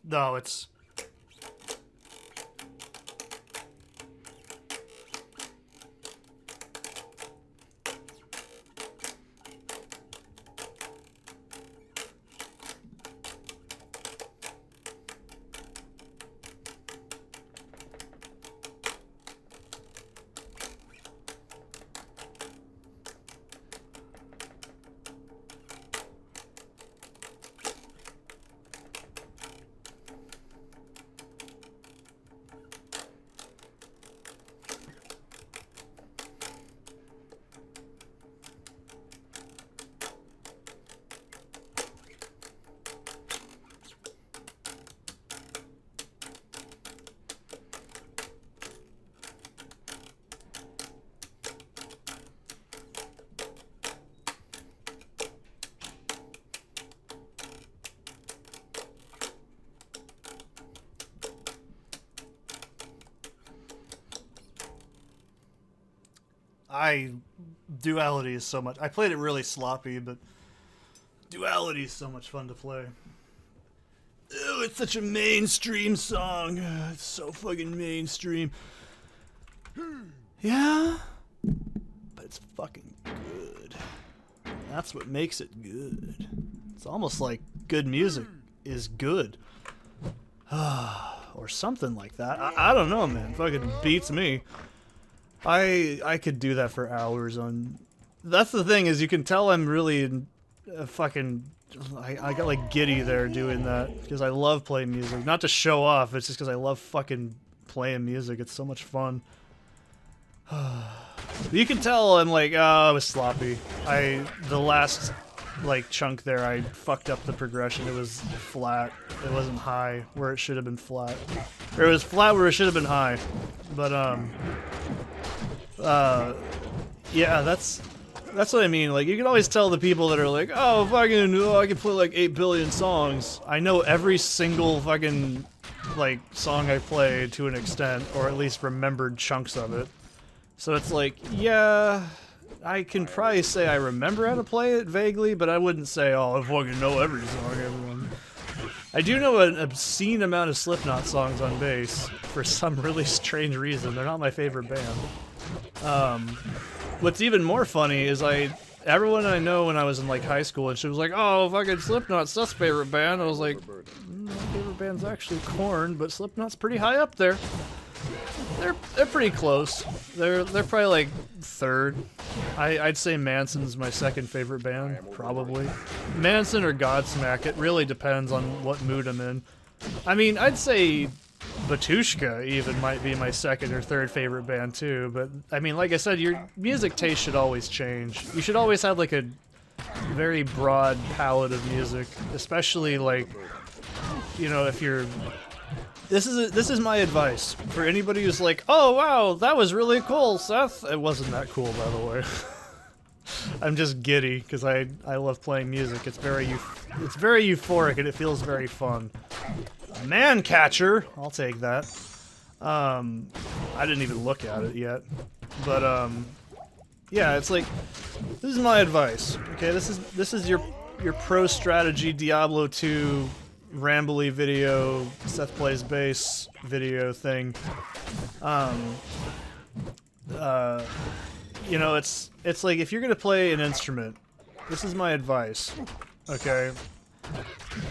No, it's... Duality is so much... I played it really sloppy, but... Duality is so much fun to play. Ew, it's such a mainstream song. It's so fucking mainstream. Yeah? But it's fucking good. That's what makes it good. It's almost like good music is good. Or something like that. I don't know, man. Fucking beats me. I could do that for hours on... That's the thing, is you can tell I'm really fucking... I got like giddy there doing that, because I love playing music. Not to show off, it's just because I love fucking playing music. It's so much fun. You can tell I'm like, oh, I was sloppy. The last like chunk there, I fucked up the progression. It was flat. It wasn't high where it should have been flat. Or it was flat where it should have been high. But yeah, that's what I mean. Like, you can always tell the people that are like, oh, fucking, I can play like 8 billion songs. I know every single fucking, like, song I play to an extent, or at least remembered chunks of it. So it's like, yeah, I can probably say I remember how to play it vaguely, but I wouldn't say, oh, I fucking know every song, everyone. I do know an obscene amount of Slipknot songs on bass, for some really strange reason. They're not my favorite band. What's even more funny is everyone I know when I was in like high school, and she was like, oh, fucking Slipknot's Seth's favorite band. I was like, my favorite band's actually Korn, but Slipknot's pretty high up there. They're pretty close. They're probably like third. I'd say Manson's my second favorite band, probably. Manson or Godsmack, it really depends on what mood I'm in. I mean, I'd say Batushka even might be my second or third favorite band too, but I mean, like I said, your music taste should always change. You should always have like a very broad palette of music, especially like, you know, if you're... This is my advice for anybody who's like, oh wow, that was really cool, Seth. It wasn't that cool, by the way. I'm just giddy because I love playing music. It's very euphoric and it feels very fun. Man catcher, I'll take that. I didn't even look at it yet, but yeah, it's like, this is my advice. Okay, this is your pro strategy Diablo 2 rambly video, Seth plays bass video thing. You know, it's like if you're gonna play an instrument, this is my advice. Okay,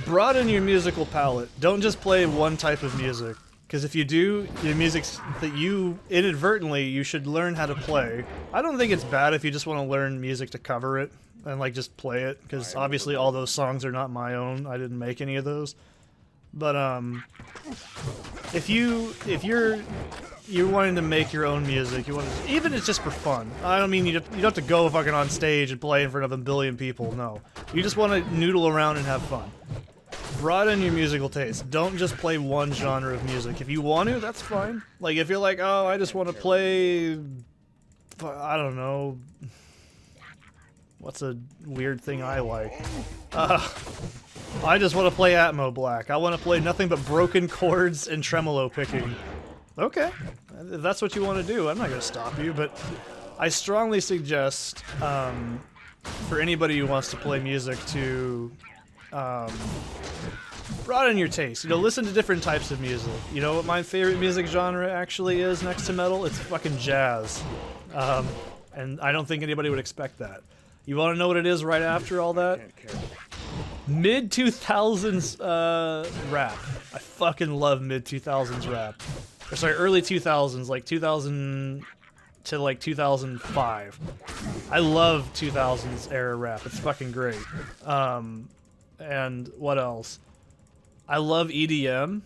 broaden your musical palette. Don't just play one type of music, because if you do, your music's that you inadvertently you should learn how to play. I don't think it's bad if you just want to learn music to cover it and like just play it, because obviously all those songs are not my own. I didn't make any of those. But if you're wanting to make your own music, you want to, even if it's just for fun. I don't mean you don't have to go fucking on stage and play in front of a billion people. No, you just want to noodle around and have fun. Broaden your musical taste. Don't just play one genre of music. If you want to, that's fine. Like if you're like, oh, I just want to play, I don't know, what's a weird thing I like? I just want to play Atmo Black. I want to play nothing but broken chords and tremolo picking. Okay, if that's what you want to do, I'm not going to stop you, but I strongly suggest for anybody who wants to play music to broaden your taste. You know, listen to different types of music. You know what my favorite music genre actually is next to metal? It's fucking jazz. And I don't think anybody would expect that. You want to know what it is right after all that? Mid-2000s rap. I fucking love mid-2000s rap. Or sorry, early 2000s, like 2000 to like 2005. I love 2000s era rap. It's fucking great. And what else? I love EDM.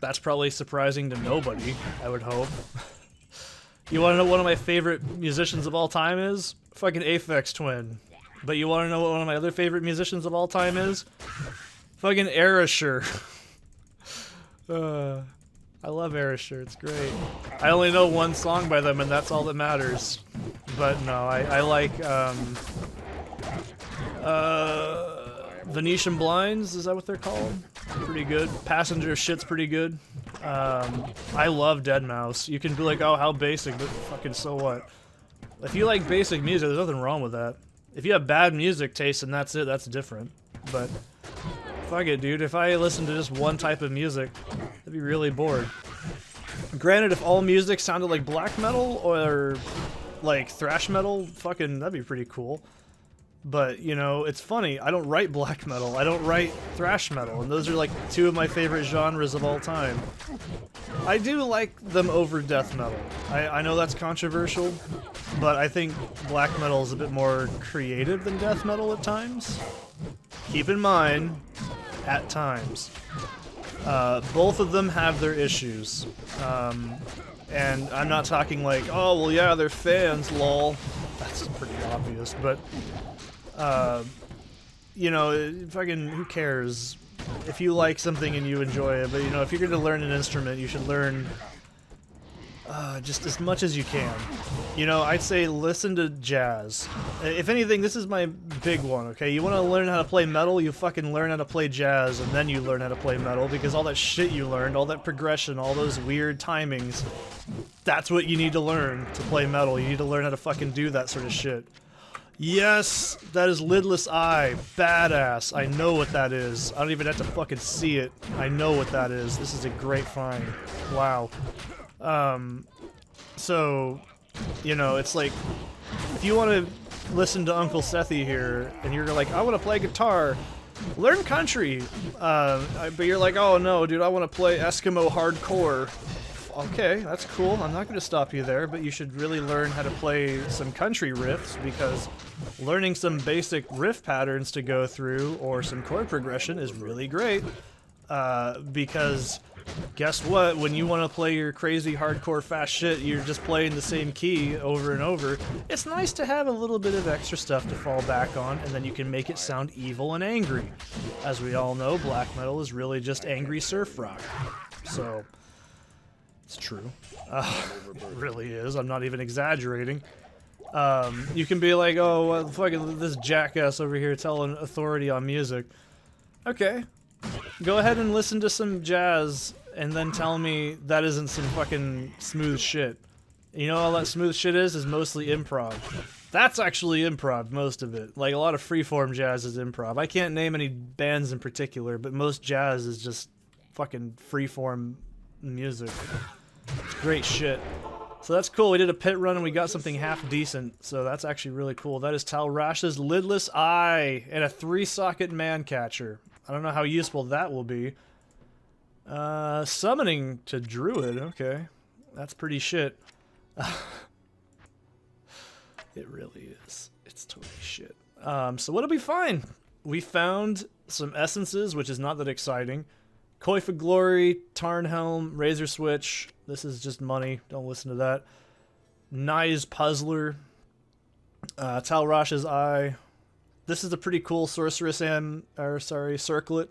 That's probably surprising to nobody, I would hope. You want to know what one of my favorite musicians of all time is? Fucking Aphex Twin. But you want to know what one of my other favorite musicians of all time is? Fucking Erasure. I love Erasure, it's great. I only know one song by them and that's all that matters. But no, I like Venetian Blinds, is that what they're called? Pretty good. Passenger shit's pretty good. I love Deadmau5. You can be like, oh, how basic, but fucking so what? If you like basic music, there's nothing wrong with that. If you have bad music taste and that's it, that's different. But fuck it, dude. If I listen to just one type of music, I'd be really bored. Granted, if all music sounded like black metal or like thrash metal, fucking that'd be pretty cool. But, you know, it's funny, I don't write black metal, I don't write thrash metal, and those are like two of my favorite genres of all time. I do like them over death metal. I know that's controversial, but I think black metal is a bit more creative than death metal at times. Keep in mind, at times. Both of them have their issues. And I'm not talking like, oh, well, yeah, they're fans, lol. That's pretty obvious, but... you know, fucking, who cares? If you like something and you enjoy it, but you know, if you're going to learn an instrument, you should learn just as much as you can. You know, I'd say listen to jazz. If anything, this is my big one, okay? You want to learn how to play metal, you fucking learn how to play jazz, and then you learn how to play metal, because all that shit you learned, all that progression, all those weird timings, that's what you need to learn to play metal. You need to learn how to fucking do that sort of shit. Yes, that is Lidless Eye. Badass. I know what that is. I don't even have to fucking see it. I know what that is. This is a great find. Wow. So, you know, it's like, if you want to listen to Uncle Sethy here, and you're like, I want to play guitar, learn country. But you're like, oh no, dude, I want to play Eskimo hardcore. Okay, that's cool. I'm not going to stop you there, but you should really learn how to play some country riffs, because learning some basic riff patterns to go through or some chord progression is really great. because guess what? When you want to play your crazy hardcore fast shit, you're just playing the same key over and over. It's nice to have a little bit of extra stuff to fall back on, and then you can make it sound evil and angry. As we all know, black metal is really just angry surf rock. So, it's true. It really is. I'm not even exaggerating. You can be like, oh, well, fucking this jackass over here telling authority on music. Okay. Go ahead and listen to some jazz and then tell me that isn't some fucking smooth shit. You know all that smooth shit is mostly improv. That's actually improv, most of it. Like, a lot of freeform jazz is improv. I can't name any bands in particular, but most jazz is just fucking freeform music. It's great shit. So that's cool. We did a pit run and we got something half decent. So that's actually really cool. That is Tal Rash's Lidless Eye and a 3-socket man catcher. I don't know how useful that will be. Summoning to Druid. Okay. That's pretty shit. It really is. It's totally shit. So what'll be fine? We found some essences, which is not that exciting. Coif of Glory, Tarnhelm, Razor Switch. This is just money. Don't listen to that. Nye's Puzzler. Tal Rash's Eye. This is a pretty cool Sorceress Circlet.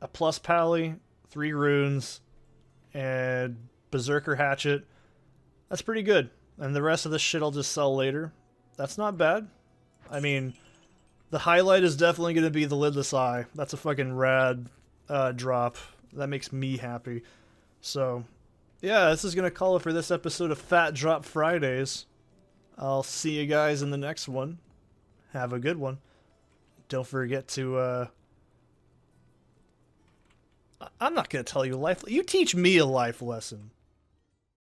A plus pally, 3 runes, and Berserker Hatchet. That's pretty good. And the rest of this shit I'll just sell later. That's not bad. I mean, the highlight is definitely going to be the Lidless Eye. That's a fucking rad drop. That makes me happy. So, yeah, this is going to call it for this episode of Phat Drop Fridays. I'll see you guys in the next one. Have a good one. Don't forget to, I'm not going to tell you a life... You teach me a life lesson.